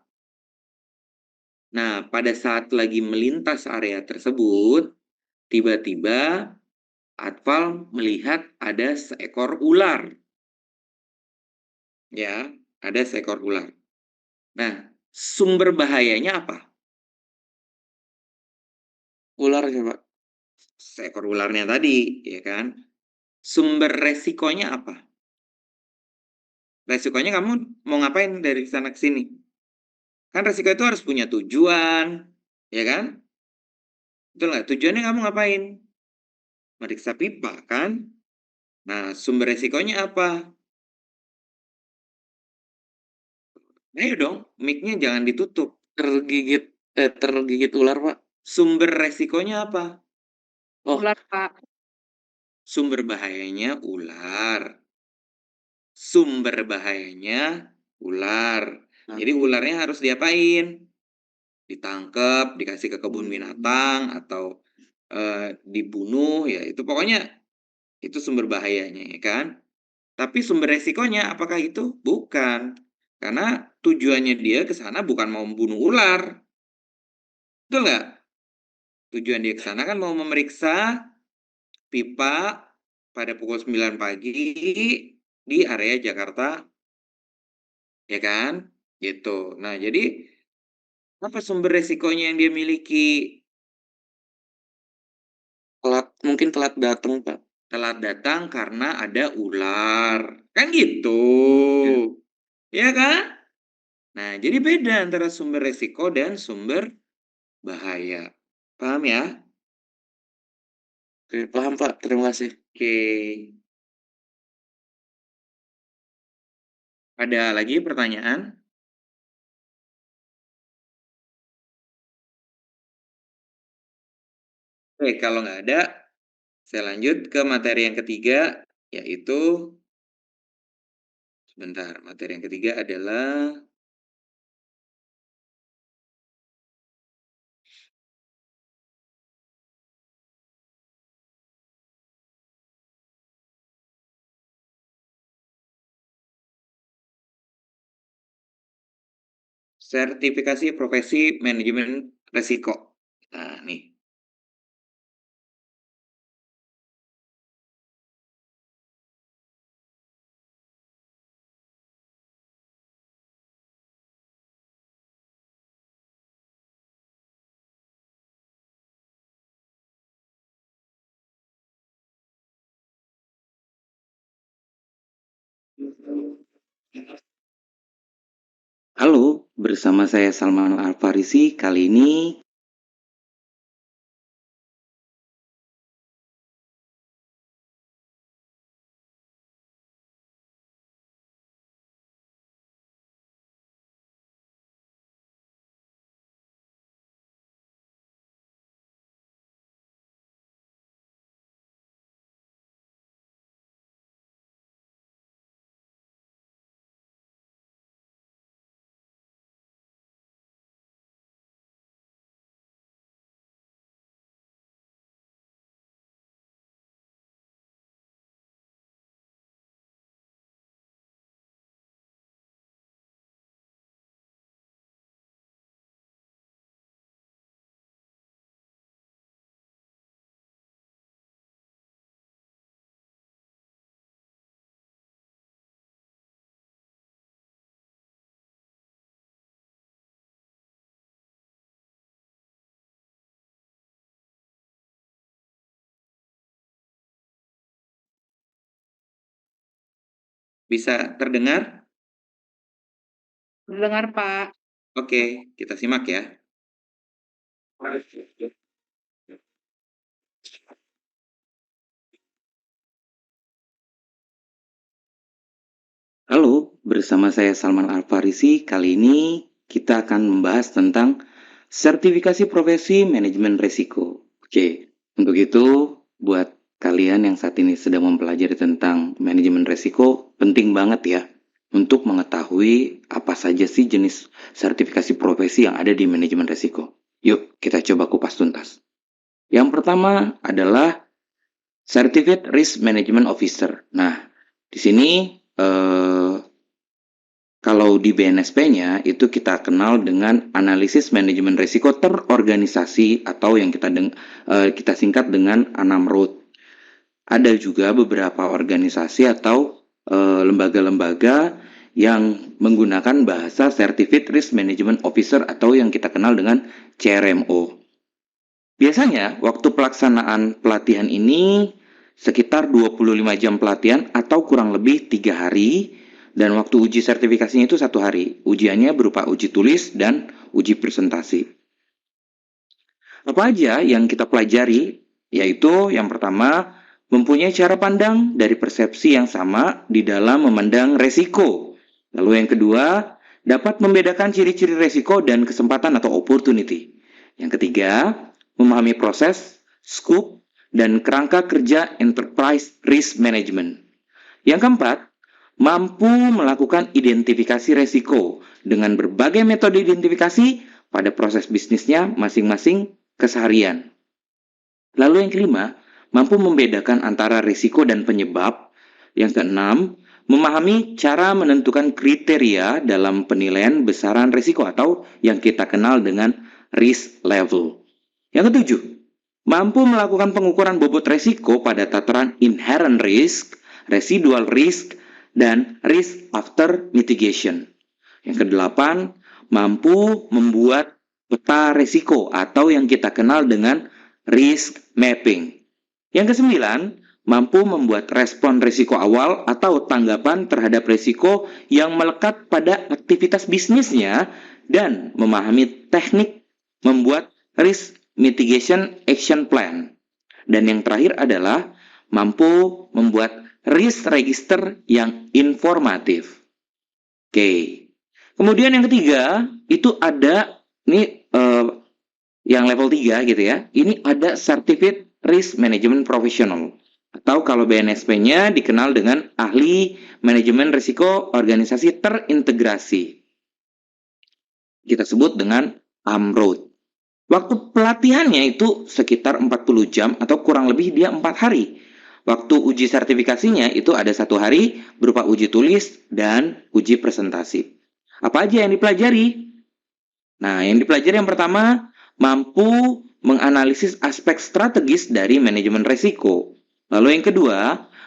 Nah, pada saat lagi melintas area tersebut, tiba-tiba Atfal melihat ada seekor ular. Ya, ada seekor ular. Nah, sumber bahayanya apa? Ularnya, Pak. Seekor ularnya tadi, ya kan? Sumber resikonya apa? Resikonya kamu mau ngapain dari sana ke sini? Kan resiko itu harus punya tujuan, ya kan? Betul nggak? Tujuannya kamu ngapain? Meriksa pipa, kan? Nah, sumber resikonya apa? Ayo dong, mic-nya jangan ditutup. Tergigit ular, Pak. Sumber resikonya apa? Oh. Ular, Pak. Sumber bahayanya ular. Sumber bahayanya ular. Jadi ularnya harus diapain? Ditangkap, dikasih ke kebun binatang, atau dibunuh, ya itu pokoknya itu sumber bahayanya, ya kan? Tapi sumber resikonya apakah itu? Bukan. Karena tujuannya dia ke sana bukan mau membunuh ular. Betul nggak? Tujuan dia ke sana kan mau memeriksa pipa pada pukul 9 pagi di area Jakarta, ya kan? Gitu. Nah, jadi apa sumber resikonya yang dia miliki? Mungkin telat datang, Pak. Telat datang karena ada ular. Kan gitu. Ya kan? Nah, jadi beda antara sumber resiko dan sumber bahaya. Paham ya? Oke, paham, Pak. Terima kasih. Oke. Ada lagi pertanyaan? Oke, kalau nggak ada, saya lanjut ke materi yang ketiga, yaitu sebentar, materi yang ketiga adalah sertifikasi profesi manajemen resiko. Nah, nih. Halo, bersama saya Salman Al-Farisi. Kali ini bisa terdengar? Terdengar, Pak. Oke, kita simak ya. bersama saya Salman Al-Farisi. Kali ini kita akan membahas tentang sertifikasi profesi manajemen risiko. Oke, untuk itu buat kalian yang saat ini sedang mempelajari tentang manajemen risiko, penting banget ya untuk mengetahui apa saja sih jenis sertifikasi profesi yang ada di manajemen risiko. Yuk, kita coba kupas tuntas. Yang pertama adalah Certified Risk Management Officer. Nah, di sini kalau di BNSP-nya itu kita kenal dengan analisis manajemen risiko terorganisasi atau yang kita singkat dengan ANAMROT. Ada juga beberapa organisasi atau lembaga-lembaga yang menggunakan bahasa Certified Risk Management Officer atau yang kita kenal dengan CRMO. Biasanya waktu pelaksanaan pelatihan ini sekitar 25 jam pelatihan atau kurang lebih 3 hari. Dan waktu uji sertifikasinya itu 1 hari. Ujiannya berupa uji tulis dan uji presentasi. Apa aja yang kita pelajari? Yaitu yang pertama, mempunyai cara pandang dari persepsi yang sama di dalam memandang resiko. Lalu yang kedua, dapat membedakan ciri-ciri resiko dan kesempatan atau opportunity. Yang ketiga, memahami proses, scope, dan kerangka kerja enterprise risk management. Yang keempat, mampu melakukan identifikasi resiko dengan berbagai metode identifikasi pada proses bisnisnya masing-masing keseharian. Lalu yang kelima, mampu membedakan antara risiko dan penyebab. Yang keenam, memahami cara menentukan kriteria dalam penilaian besaran risiko atau yang kita kenal dengan risk level. Yang ketujuh, mampu melakukan pengukuran bobot risiko pada tataran inherent risk, residual risk, dan risk after mitigation. Yang kedelapan, mampu membuat peta risiko atau yang kita kenal dengan risk mapping. Yang kesembilan, mampu membuat respon risiko awal atau tanggapan terhadap risiko yang melekat pada aktivitas bisnisnya dan memahami teknik membuat risk mitigation action plan. Dan yang terakhir adalah mampu membuat risk register yang informatif. Oke. Kemudian yang ketiga, itu ada yang level 3 gitu ya. Ini ada Certified Risk Management Professional. Atau kalau BNSP-nya dikenal dengan ahli manajemen risiko organisasi terintegrasi. Kita sebut dengan AMROT. Waktu pelatihannya itu sekitar 40 jam atau kurang lebih dia 4 hari. Waktu uji sertifikasinya itu ada 1 hari berupa uji tulis dan uji presentasi. Apa aja yang dipelajari? Nah, yang dipelajari yang pertama, mampu menganalisis aspek strategis dari manajemen risiko. Lalu yang kedua,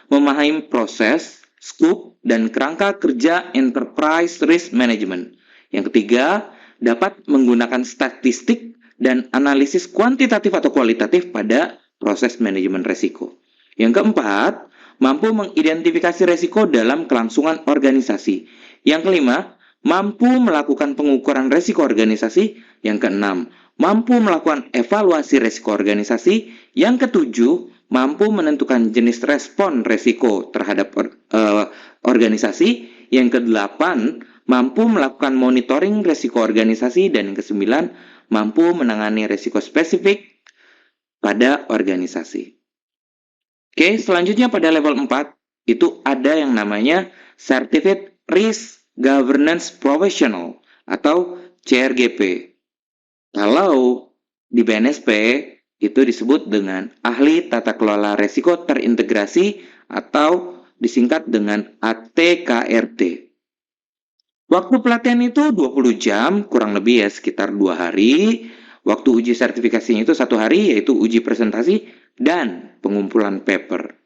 memahami proses, scope, dan kerangka kerja enterprise risk management. Yang ketiga, dapat menggunakan statistik dan analisis kuantitatif atau kualitatif pada proses manajemen risiko. Yang keempat, mampu mengidentifikasi risiko dalam kelangsungan organisasi. Yang kelima, mampu melakukan pengukuran risiko organisasi. Yang keenam, mampu melakukan evaluasi risiko organisasi. Yang ketujuh, mampu menentukan jenis respon risiko terhadap organisasi. Yang kedelapan, mampu melakukan monitoring risiko organisasi. Dan yang kesembilan, mampu menangani risiko spesifik pada organisasi. Oke, selanjutnya pada level 4, itu ada yang namanya Certified Risk Governance Professional atau CRGP. Kalau di BNSP itu disebut dengan ahli tata kelola risiko terintegrasi atau disingkat dengan ATKRT. Waktu pelatihan itu 20 jam, kurang lebih ya sekitar 2 hari. Waktu uji sertifikasinya itu 1 hari, yaitu uji presentasi dan pengumpulan paper.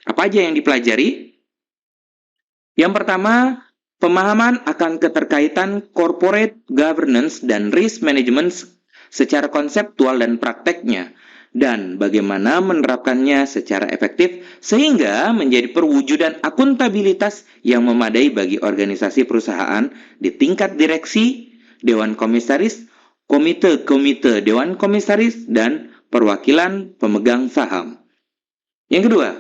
Apa aja yang dipelajari? Yang pertama, pemahaman akan keterkaitan corporate governance dan risk management secara konseptual dan prakteknya, dan bagaimana menerapkannya secara efektif sehingga menjadi perwujudan akuntabilitas yang memadai bagi organisasi perusahaan di tingkat direksi, dewan komisaris, komite dewan komisaris, dan perwakilan pemegang saham. Yang kedua,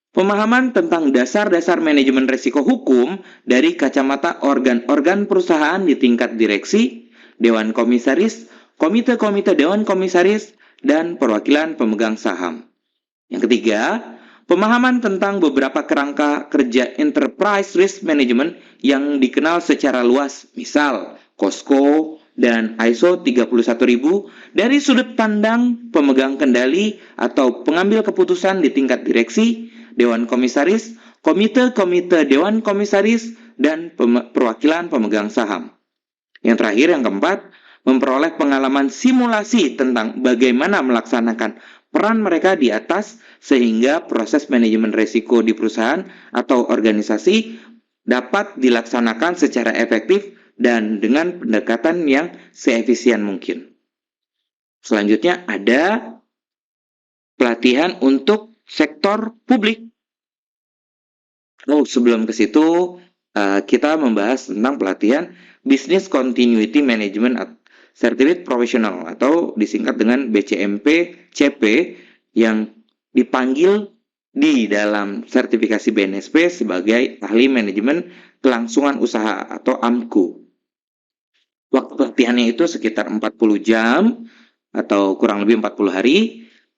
Pemahaman tentang dasar-dasar manajemen risiko hukum dari kacamata organ-organ perusahaan di tingkat direksi, dewan komisaris, komite-komite dewan komisaris, dan perwakilan pemegang saham. Yang ketiga, pemahaman tentang beberapa kerangka kerja enterprise risk management yang dikenal secara luas, misal COSCO dan ISO 31000 dari sudut pandang pemegang kendali atau pengambil keputusan di tingkat direksi, dewan komisaris, komite-komite dewan komisaris, dan perwakilan pemegang saham. Yang terakhir, yang keempat, memperoleh pengalaman simulasi tentang bagaimana melaksanakan peran mereka di atas sehingga proses manajemen risiko di perusahaan atau organisasi dapat dilaksanakan secara efektif dan dengan pendekatan yang seefisien mungkin. Selanjutnya ada pelatihan untuk sektor publik. Sebelum ke situ kita membahas tentang pelatihan Business Continuity Management Certificate Professional atau disingkat dengan BCMP CP yang dipanggil di dalam sertifikasi BNSP sebagai ahli manajemen kelangsungan usaha atau AMKU. Waktu pelatihannya itu sekitar 40 jam atau kurang lebih 40 hari.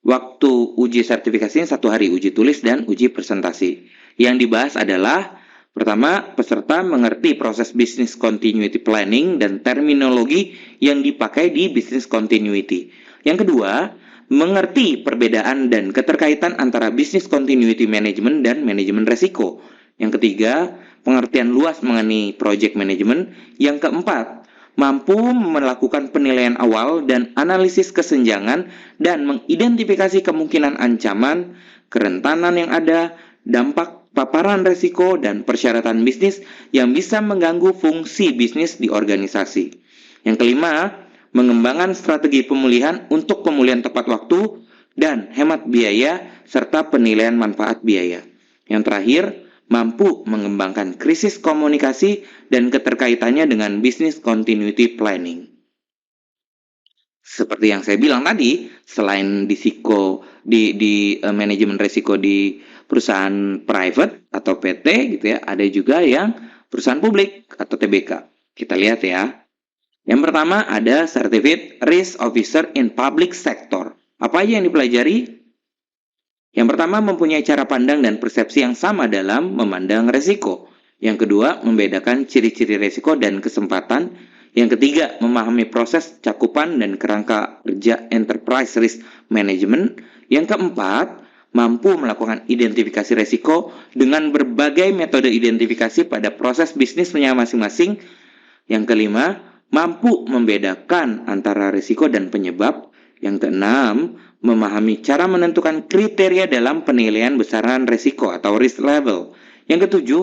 Waktu uji sertifikasinya 1 hari, uji tulis dan uji presentasi. Yang dibahas adalah pertama, peserta mengerti proses business continuity planning dan terminologi yang dipakai di business continuity. Yang kedua, mengerti perbedaan dan keterkaitan antara business continuity management dan manajemen resiko. Yang ketiga, pengertian luas mengenai project management. Yang keempat, mampu melakukan penilaian awal dan analisis kesenjangan dan mengidentifikasi kemungkinan ancaman, kerentanan yang ada, dampak paparan risiko, dan persyaratan bisnis yang bisa mengganggu fungsi bisnis di organisasi. Yang kelima, mengembangkan strategi pemulihan untuk pemulihan tepat waktu dan hemat biaya serta penilaian manfaat biaya. Yang terakhir, mampu mengembangkan krisis komunikasi dan keterkaitannya dengan business continuity planning. Seperti yang saya bilang tadi, selain di manajemen risiko di perusahaan private atau PT gitu ya, ada juga yang perusahaan publik atau TBK. Kita lihat ya. Yang pertama ada Certificate Risk Officer in Public Sector. Apa aja yang dipelajari? Yang pertama, mempunyai cara pandang dan persepsi yang sama dalam memandang risiko. Yang kedua, membedakan ciri-ciri risiko dan kesempatan. Yang ketiga, memahami proses cakupan dan kerangka kerja enterprise risk management. Yang keempat, mampu melakukan identifikasi risiko dengan berbagai metode identifikasi pada proses bisnisnya masing-masing. Yang kelima, mampu membedakan antara risiko dan penyebab. Yang keenam, memahami cara menentukan kriteria dalam penilaian besaran risiko atau risk level. Yang ketujuh,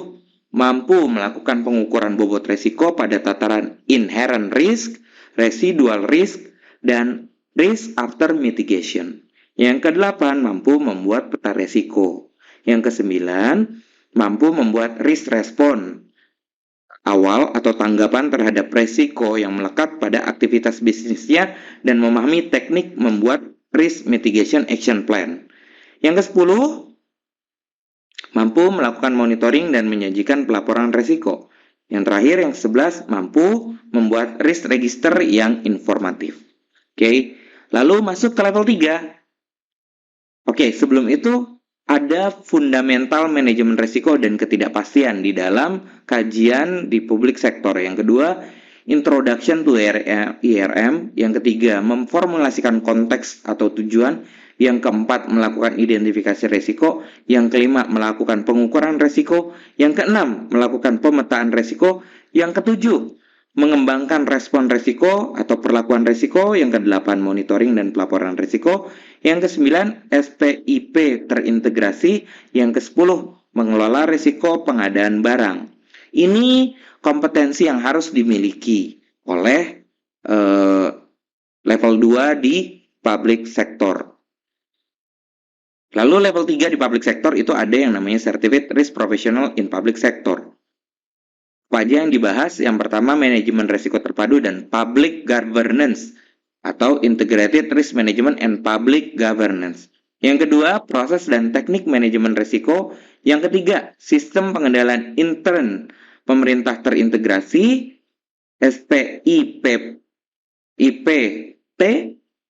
mampu melakukan pengukuran bobot risiko pada tataran inherent risk, residual risk, dan risk after mitigation. Yang kedelapan, mampu membuat peta risiko. Yang kesembilan, mampu membuat risk response awal atau tanggapan terhadap risiko yang melekat pada aktivitas bisnisnya dan memahami teknik membuat risk mitigation action plan. Yang ke-10, mampu melakukan monitoring dan menyajikan pelaporan risiko. Yang terakhir, yang ke-11, mampu membuat risk register yang informatif. Oke, lalu masuk ke level 3. Oke, sebelum itu ada fundamental manajemen risiko dan ketidakpastian di dalam kajian di public sector. Yang kedua, introduction to IRM. Yang ketiga, memformulasikan konteks atau tujuan. Yang keempat, melakukan identifikasi risiko. Yang kelima, melakukan pengukuran risiko. Yang keenam, melakukan pemetaan risiko. Yang ketujuh, mengembangkan respon risiko atau perlakuan risiko. Yang kedelapan, monitoring dan pelaporan risiko. Yang ke-9, SPIP terintegrasi. Yang ke-10, mengelola risiko pengadaan barang. Ini kompetensi yang harus dimiliki oleh level 2 di public sector. Lalu level 3 di public sector itu ada yang namanya Certificate Risk Professional in Public Sector. Apa aja yang dibahas? Yang pertama, manajemen risiko terpadu dan public governance atau Integrated Risk Management and Public Governance. Yang kedua, proses dan teknik manajemen risiko. Yang ketiga, sistem pengendalian intern pemerintah terintegrasi, SPIP IPT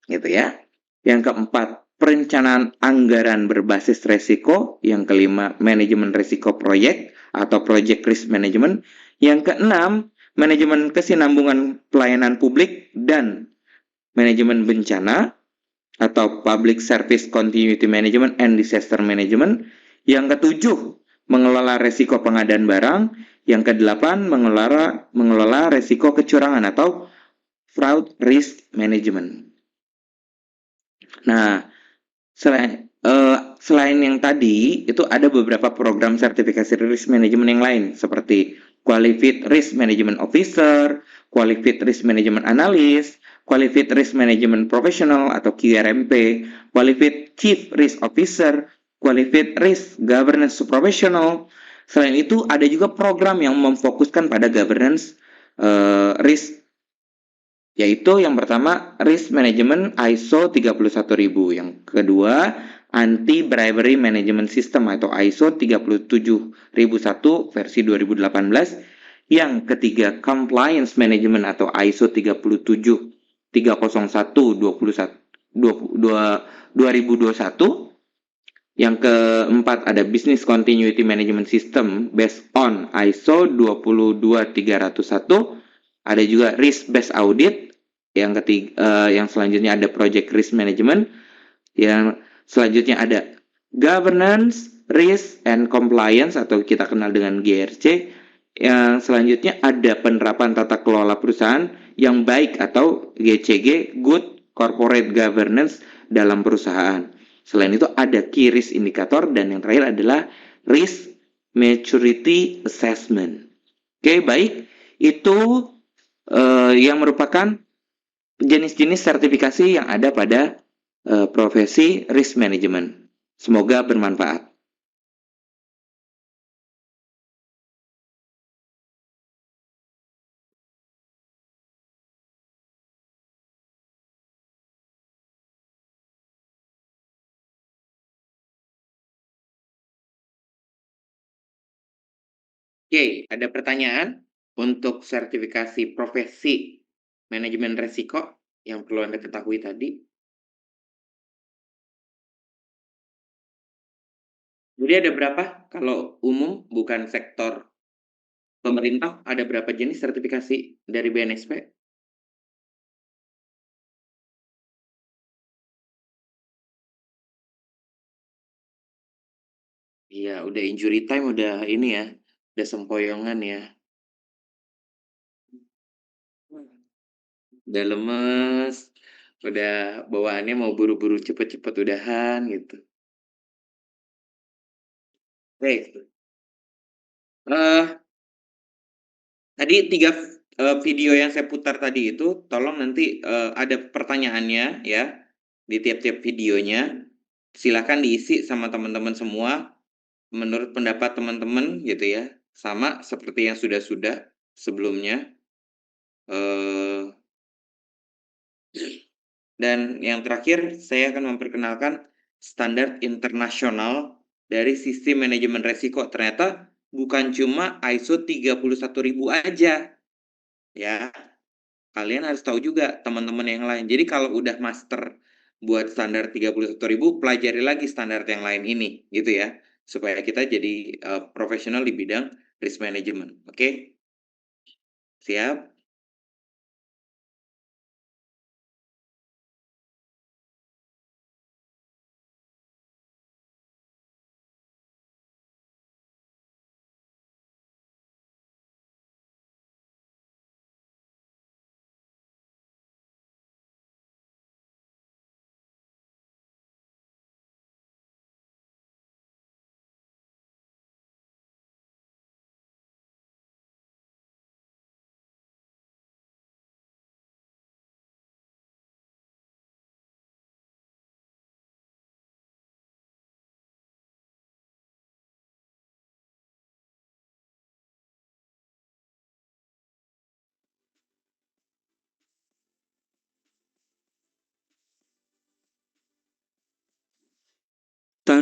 gitu ya. Yang keempat, perencanaan anggaran berbasis resiko. Yang kelima, manajemen risiko proyek atau project risk management. Yang keenam, manajemen kesinambungan pelayanan publik dan manajemen bencana atau public service continuity management and disaster management. Yang ketujuh, mengelola resiko pengadaan barang. Yang kedelapan, mengelola resiko kecurangan atau fraud risk management. Nah, selain yang tadi, itu ada beberapa program sertifikasi risk management yang lain, seperti Qualified Risk Management Officer, Qualified Risk Management Analyst, Qualified Risk Management Professional atau QRMP, Qualified Chief Risk Officer, Qualified Risk Governance Professional. Selain itu, ada juga program yang memfokuskan pada governance risk, yaitu yang pertama Risk Management ISO 31000, yang kedua Anti Bribery Management System atau ISO 37001 versi 2018, yang ketiga Compliance Management atau ISO 301 2021, yang keempat ada Business Continuity Management System based on ISO 22301, ada juga Risk Based Audit. Yang ketiga, yang selanjutnya ada Project Risk Management. Yang selanjutnya ada Governance, Risk, and Compliance atau kita kenal dengan GRC. Yang selanjutnya ada penerapan tata kelola perusahaan yang baik atau GCG, Good Corporate Governance dalam perusahaan. Selain itu ada Key Risk Indicator, dan yang terakhir adalah Risk Maturity Assessment. Oke, baik. Itu yang merupakan jenis-jenis sertifikasi yang ada pada profesi risk management. Semoga bermanfaat. Oke, ada pertanyaan untuk sertifikasi profesi manajemen risiko yang perlu Anda ketahui tadi? Jadi ada berapa? Kalau umum bukan sektor pemerintah, ada berapa jenis sertifikasi dari BNSP? Iya, udah injury time, udah ini ya, udah sempoyongan ya. Udah lemes, udah bawaannya mau buru-buru cepet-cepet udahan gitu. Baik. Tadi 3 video yang saya putar tadi itu, tolong nanti ada pertanyaannya ya di tiap-tiap videonya. Silakan diisi sama teman-teman semua menurut pendapat teman-teman gitu ya. Sama seperti yang sudah-sudah sebelumnya. Dan yang terakhir, saya akan memperkenalkan standar internasional dari sistem manajemen resiko. Ternyata bukan cuma ISO 31000 aja. Ya, kalian harus tahu juga teman-teman yang lain. Jadi kalau udah master buat standar 31000, pelajari lagi standar yang lain ini, gitu ya. Supaya kita jadi profesional di bidang risk management. Oke? Siap?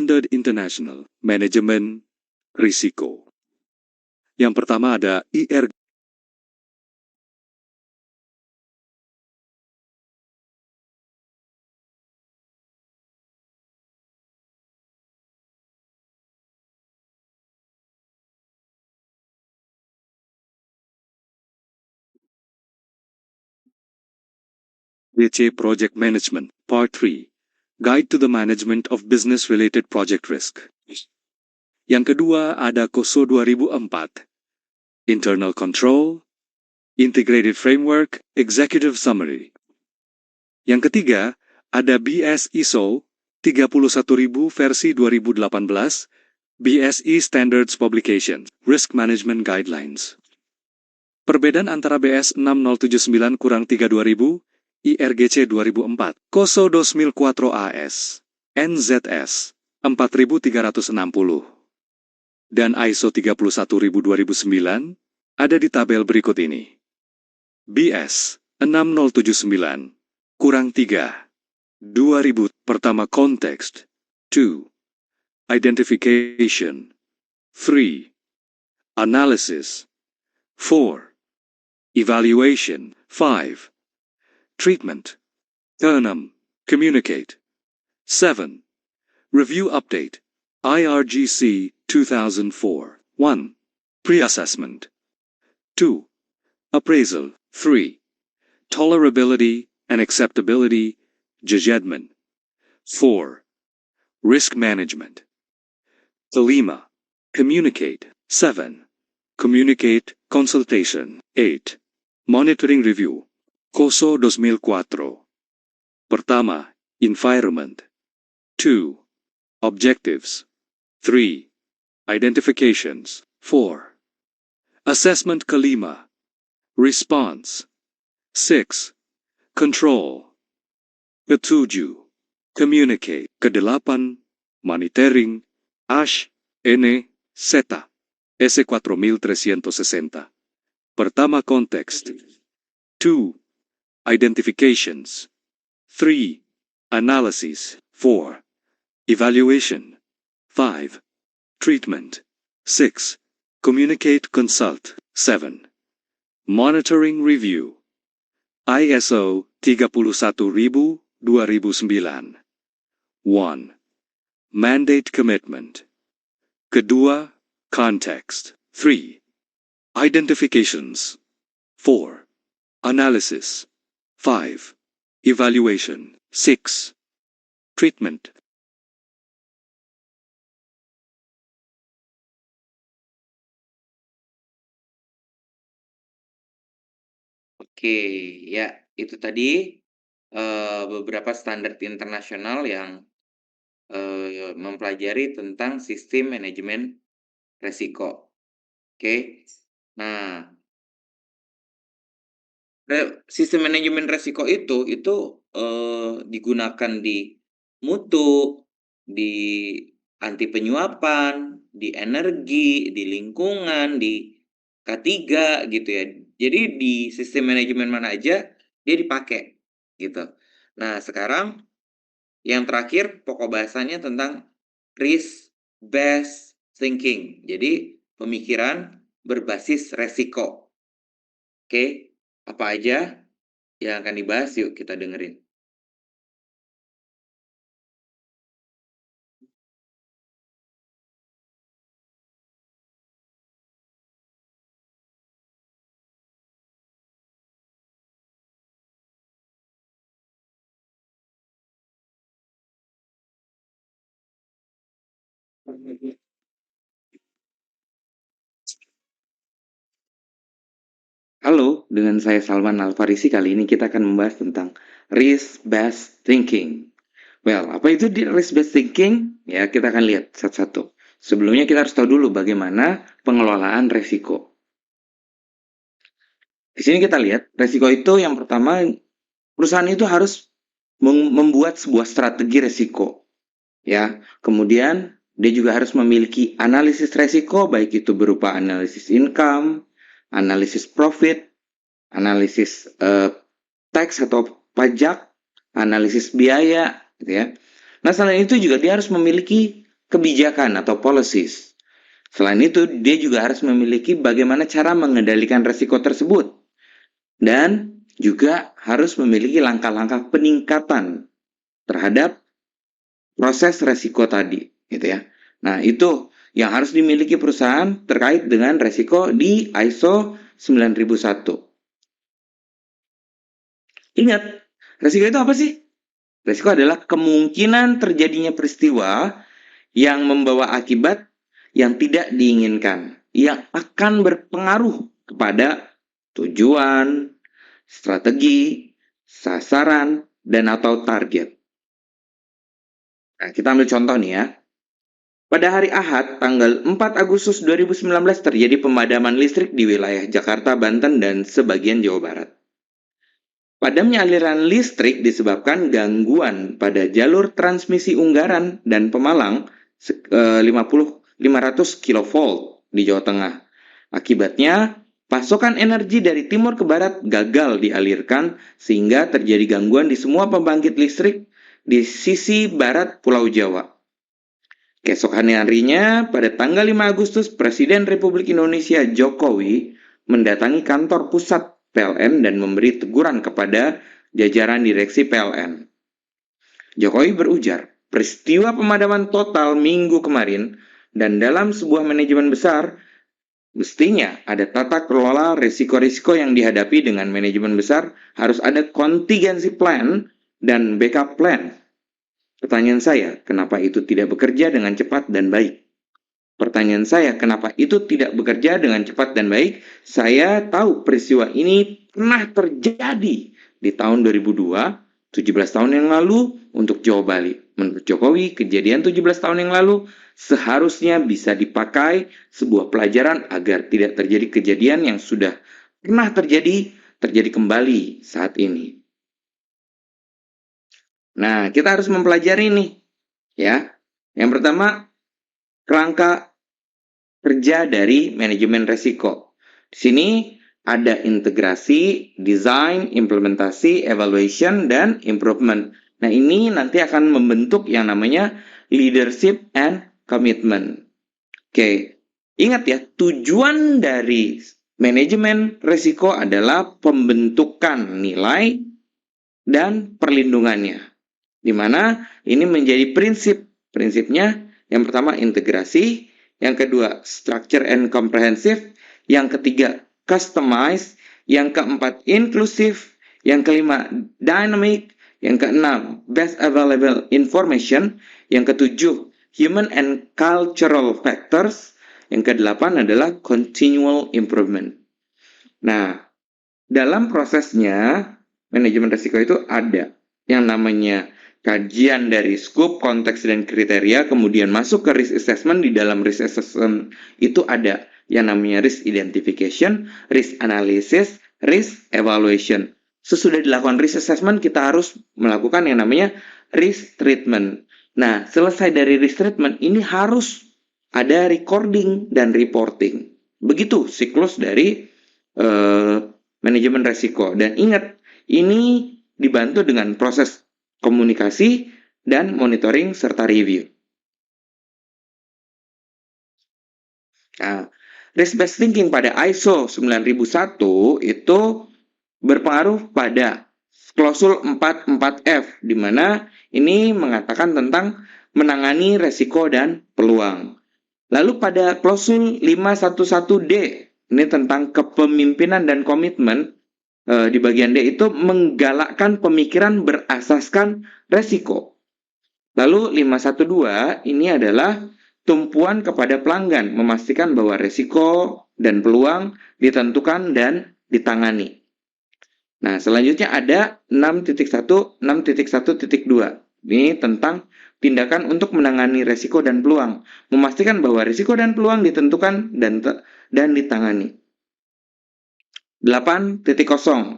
Standard International Manajemen Risiko. Yang pertama ada IRG. DC Project Management, Part 3, Guide to the Management of Business-Related Project Risk. Yang kedua ada COSO 2004, Internal Control, Integrated Framework, Executive Summary. Yang ketiga ada BS ISO 31000 versi 2018, BSI Standards Publication, Risk Management Guidelines. Perbedaan antara BS 6079 kurang 32000, IRGC 2004, COSO 2004 AS, NZS 4360, dan ISO 31000 ada di tabel berikut ini. BS 6079 kurang 3, 2000 pertama context, 2, identification, 3, analysis, 4, evaluation, 5, treatment, 6, communicate, 7, review update, IRGC 2004, 1, pre-assessment, 2, appraisal, 3, tolerability and acceptability, judgment, 4, risk management, 5, communicate, 7, communicate consultation, 8, monitoring review, COSO 2004. Pertama, environment. 2, objectives. 3, identifications. 4, assessment kelima, response. 6, control. 7, communicate. Kedelapan, monitoring, ASH, N, Z, S4360. Pertama context. 2, identifications. 3, analysis. 4, evaluation. 5, treatment. 6, communicate consult. 7, monitoring review. ISO 31000 2009. 1, mandate commitment. Kedua, context. 3, identifications. 4, analysis. 5, evaluation. 6, treatment. Oke, ya itu tadi beberapa standar internasional yang mempelajari tentang sistem manajemen resiko. Oke, nah sistem manajemen resiko itu digunakan di mutu, di anti penyuapan, di energi, di lingkungan, di K3 gitu ya. Jadi di sistem manajemen mana aja dia dipakai gitu. Nah, sekarang yang terakhir pokok bahasannya tentang risk based thinking. Jadi pemikiran berbasis resiko. Oke, apa aja yang akan dibahas? Yuk kita dengerin. Halo, dengan saya Salman Alfarisi. Kali ini kita akan membahas tentang risk-based thinking. Well, apa itu risk-based thinking? Ya, kita akan lihat satu-satu. Sebelumnya kita harus tahu dulu bagaimana pengelolaan resiko. Di sini kita lihat, resiko itu yang pertama, perusahaan itu harus membuat sebuah strategi resiko. Ya, kemudian dia juga harus memiliki analisis resiko, baik itu berupa analisis income, analisis profit, analisis tax atau pajak, analisis biaya, gitu ya. Nah, selain itu juga dia harus memiliki kebijakan atau policies. Selain itu, dia juga harus memiliki bagaimana cara mengendalikan resiko tersebut. Dan juga harus memiliki langkah-langkah peningkatan terhadap proses resiko tadi, gitu ya. Nah, itu yang harus dimiliki perusahaan terkait dengan resiko di ISO 9001. Ingat, resiko itu apa sih? Resiko adalah kemungkinan terjadinya peristiwa yang membawa akibat yang tidak diinginkan, yang akan berpengaruh kepada tujuan, strategi, sasaran, dan atau target. Nah, kita ambil contoh nih ya. Pada hari Ahad, tanggal 4 Agustus 2019 terjadi pemadaman listrik di wilayah Jakarta, Banten, dan sebagian Jawa Barat. Padamnya aliran listrik disebabkan gangguan pada jalur transmisi Unggaran dan Pemalang 500 kV di Jawa Tengah. Akibatnya, pasokan energi dari timur ke barat gagal dialirkan sehingga terjadi gangguan di semua pembangkit listrik di sisi barat Pulau Jawa. Keesokan harinya, pada tanggal 5 Agustus, Presiden Republik Indonesia Jokowi mendatangi kantor pusat PLN dan memberi teguran kepada jajaran direksi PLN. Jokowi berujar, peristiwa pemadaman total minggu kemarin dan dalam sebuah manajemen besar, mestinya ada tata kelola risiko-risiko yang dihadapi dengan manajemen besar, harus ada contingency plan dan backup plan. Pertanyaan saya, kenapa itu tidak bekerja dengan cepat dan baik? Pertanyaan saya, kenapa itu tidak bekerja dengan cepat dan baik? Saya tahu peristiwa ini pernah terjadi di tahun 2002, 17 tahun yang lalu untuk Jawa Bali. Menurut Jokowi, kejadian 17 tahun yang lalu seharusnya bisa dipakai sebuah pelajaran agar tidak terjadi kejadian yang sudah pernah terjadi kembali saat ini. Nah, kita harus mempelajari nih, ya. Yang pertama, kerangka kerja dari manajemen resiko. Di sini ada integrasi, design, implementasi, evaluation, dan improvement. Nah, ini nanti akan membentuk yang namanya leadership and commitment. Oke, ingat ya, tujuan dari manajemen resiko adalah pembentukan nilai dan perlindungannya. Di mana ini menjadi prinsipnya yang pertama integrasi, yang kedua structure and comprehensive, yang ketiga customize, yang keempat inclusive, yang kelima dynamic, yang keenam best available information, yang ketujuh human and cultural factors, yang kedelapan adalah continual improvement. Nah, dalam prosesnya manajemen risiko itu ada yang namanya kajian dari scope, konteks, dan kriteria, kemudian masuk ke risk assessment. Di dalam risk assessment itu ada yang namanya risk identification, risk analysis, risk evaluation. Sesudah dilakukan risk assessment, kita harus melakukan yang namanya risk treatment. Nah, selesai dari risk treatment, ini harus ada recording dan reporting. Begitu siklus dari manajemen resiko. Dan ingat, ini dibantu dengan proses komunikasi dan monitoring serta review. Nah, risk-based thinking pada ISO 9001 itu berpengaruh pada klausul 44F, di mana ini mengatakan tentang menangani resiko dan peluang. Lalu pada klausul 511D, ini tentang kepemimpinan dan komitmen, di bagian D itu menggalakkan pemikiran berasaskan resiko. Lalu 512 ini adalah tumpuan kepada pelanggan, memastikan bahwa resiko dan peluang ditentukan dan ditangani. Nah, selanjutnya ada 6.1, 6.1.2. Ini tentang tindakan untuk menangani resiko dan peluang, memastikan bahwa resiko dan peluang ditentukan dan ditangani. 8.0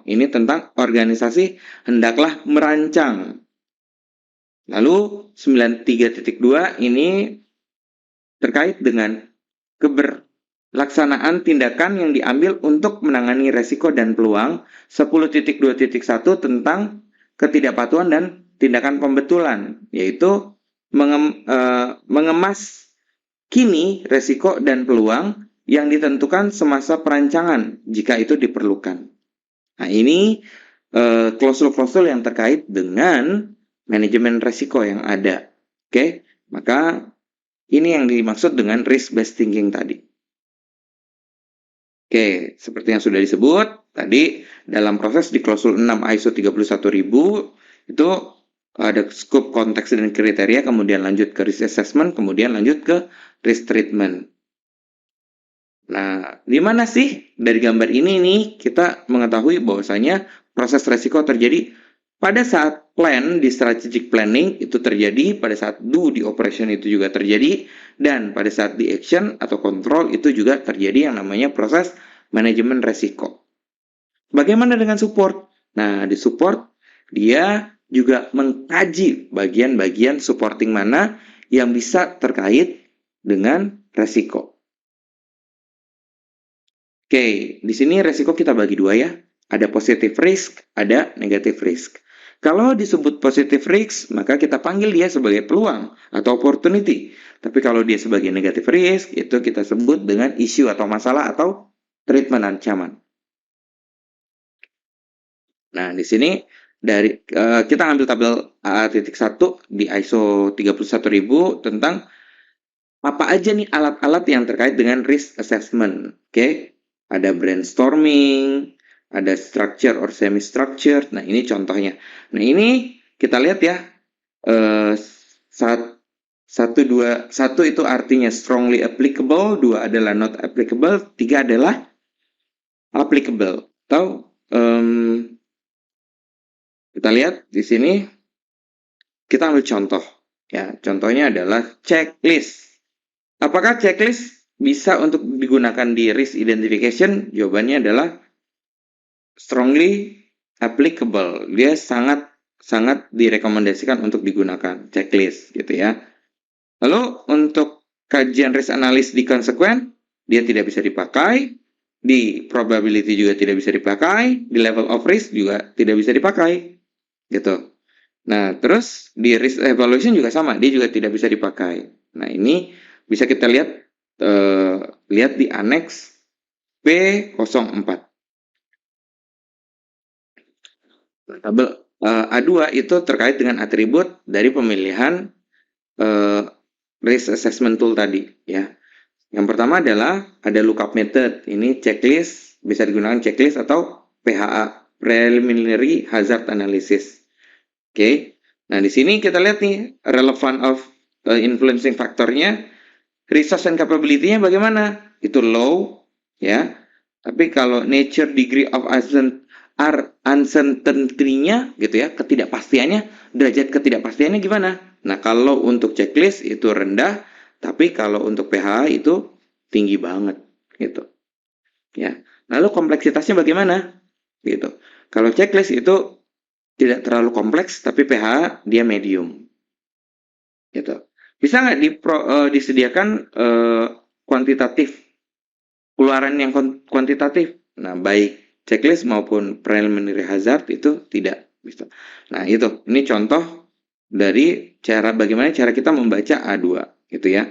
ini tentang organisasi hendaklah merancang. Lalu 93.2 ini terkait dengan keberlaksanaan tindakan yang diambil untuk menangani resiko dan peluang. 10.2.1 tentang ketidakpatuhan dan tindakan pembetulan, yaitu mengemas kini resiko dan peluang yang ditentukan semasa perancangan jika itu diperlukan. Nah, ini klausul-klausul yang terkait dengan manajemen resiko yang ada. Oke, maka ini yang dimaksud dengan risk-based thinking tadi. Oke, seperti yang sudah disebut tadi, dalam proses di klausul 6 ISO 31000 itu ada scope, konteks, dan kriteria, kemudian lanjut ke risk assessment, kemudian lanjut ke risk treatment. Nah, di mana sih dari gambar ini nih kita mengetahui bahwasanya proses resiko terjadi pada saat plan di strategic planning itu terjadi, pada saat do di operation itu juga terjadi, dan pada saat di action atau control itu juga terjadi yang namanya proses manajemen resiko. Bagaimana dengan support? Nah, di support dia juga mengkaji bagian-bagian supporting mana yang bisa terkait dengan resiko. Oke, di sini resiko kita bagi dua ya. Ada positive risk, ada negative risk. Kalau disebut positive risk, maka kita panggil dia sebagai peluang atau opportunity. Tapi kalau dia sebagai negative risk, itu kita sebut dengan isu atau masalah atau treatment ancaman. Nah, di sini dari kita ambil tabel A.1 di ISO 31000 tentang apa aja nih alat-alat yang terkait dengan risk assessment. Oke, ada brainstorming, ada structure or semi-structured. Nah, ini contohnya. Nah, ini kita lihat ya. Satu itu artinya strongly applicable, 2 adalah not applicable, 3 adalah applicable. Atau kita lihat di sini, kita ambil contoh. Ya, contohnya adalah checklist. Apakah checklist bisa untuk digunakan di risk identification? Jawabannya adalah strongly applicable. Dia sangat direkomendasikan untuk digunakan checklist gitu ya. Lalu untuk kajian risk analysis di konsekuen, dia tidak bisa dipakai. Di probability juga tidak bisa dipakai, di level of risk juga tidak bisa dipakai, gitu. Nah, terus di risk evaluation juga sama, dia juga tidak bisa dipakai. Nah, ini bisa kita lihat di annex P04. Tabel A2 itu terkait dengan atribut dari pemilihan risk assessment tool tadi, ya. Yang pertama adalah ada lookup method. Ini checklist, bisa digunakan checklist atau PHA, Preliminary Hazard Analysis. Oke. Nah, di sini kita lihat nih relevant of influencing faktornya, resource and capability-nya bagaimana? Itu low, ya. Tapi kalau nature degree of uncertainty-nya gitu ya, ketidakpastiannya, derajat ketidakpastiannya gimana? Nah, kalau untuk checklist itu rendah, tapi kalau untuk PH itu tinggi banget gitu. Ya. Lalu kompleksitasnya bagaimana? Gitu. Kalau checklist itu tidak terlalu kompleks, tapi PH dia medium. Gitu. Bisa nggak disediakan kuantitatif, keluaran yang kuantitatif? Nah, baik checklist maupun preliminary hazard itu tidak bisa. Nah, itu. Ini contoh dari bagaimana cara kita membaca A2 gitu ya.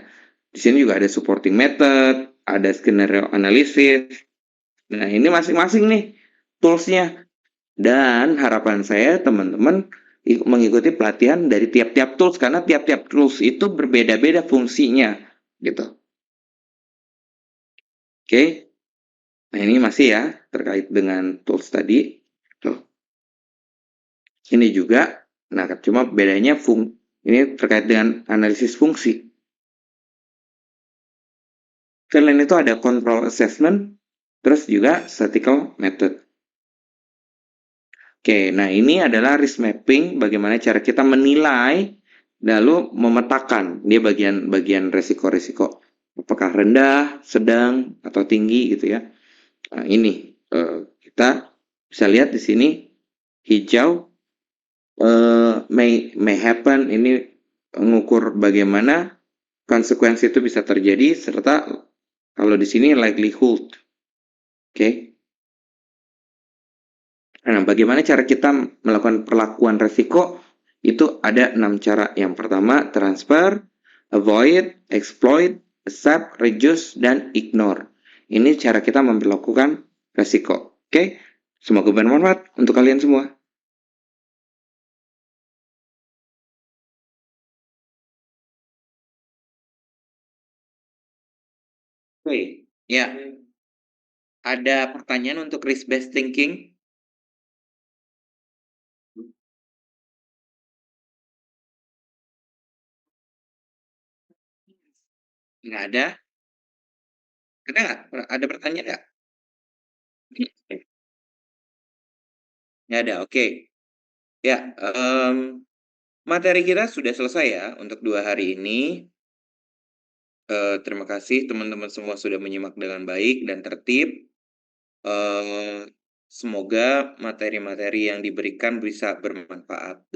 Di sini juga ada supporting method, ada scenario analysis. Nah, ini masing-masing nih tools-nya. Dan harapan saya teman-teman mengikuti pelatihan dari tiap-tiap tools karena tiap-tiap tools itu berbeda-beda fungsinya gitu. Oke. Nah, ini masih ya terkait dengan tools tadi. Tuh. Ini juga, nah cuma bedanya ini terkait dengan analisis fungsi. Selain itu ada control assessment, terus juga statistical method. Oke, nah ini adalah risk mapping, bagaimana cara kita menilai, lalu memetakan dia bagian resiko-resiko. Apakah rendah, sedang, atau tinggi gitu ya. Nah ini, kita bisa lihat di sini, hijau, may happen, ini mengukur bagaimana konsekuensi itu bisa terjadi, serta kalau di sini likelihood. Oke. Nah, bagaimana cara kita melakukan perlakuan resiko Itu ada 6 cara. Yang pertama, transfer, avoid, exploit, accept, reduce, dan ignore. Ini cara kita memperlakukan resiko. Oke? Semoga bermanfaat untuk kalian semua. Oke, ya. Ada pertanyaan untuk risk-based thinking? Nggak ada? Ada nggak? Ada pertanyaan nggak? Nggak ada, oke. Ya, materi kita sudah selesai ya untuk 2 hari ini. Terima kasih teman-teman semua sudah menyimak dengan baik dan tertib. Semoga materi-materi yang diberikan bisa bermanfaat.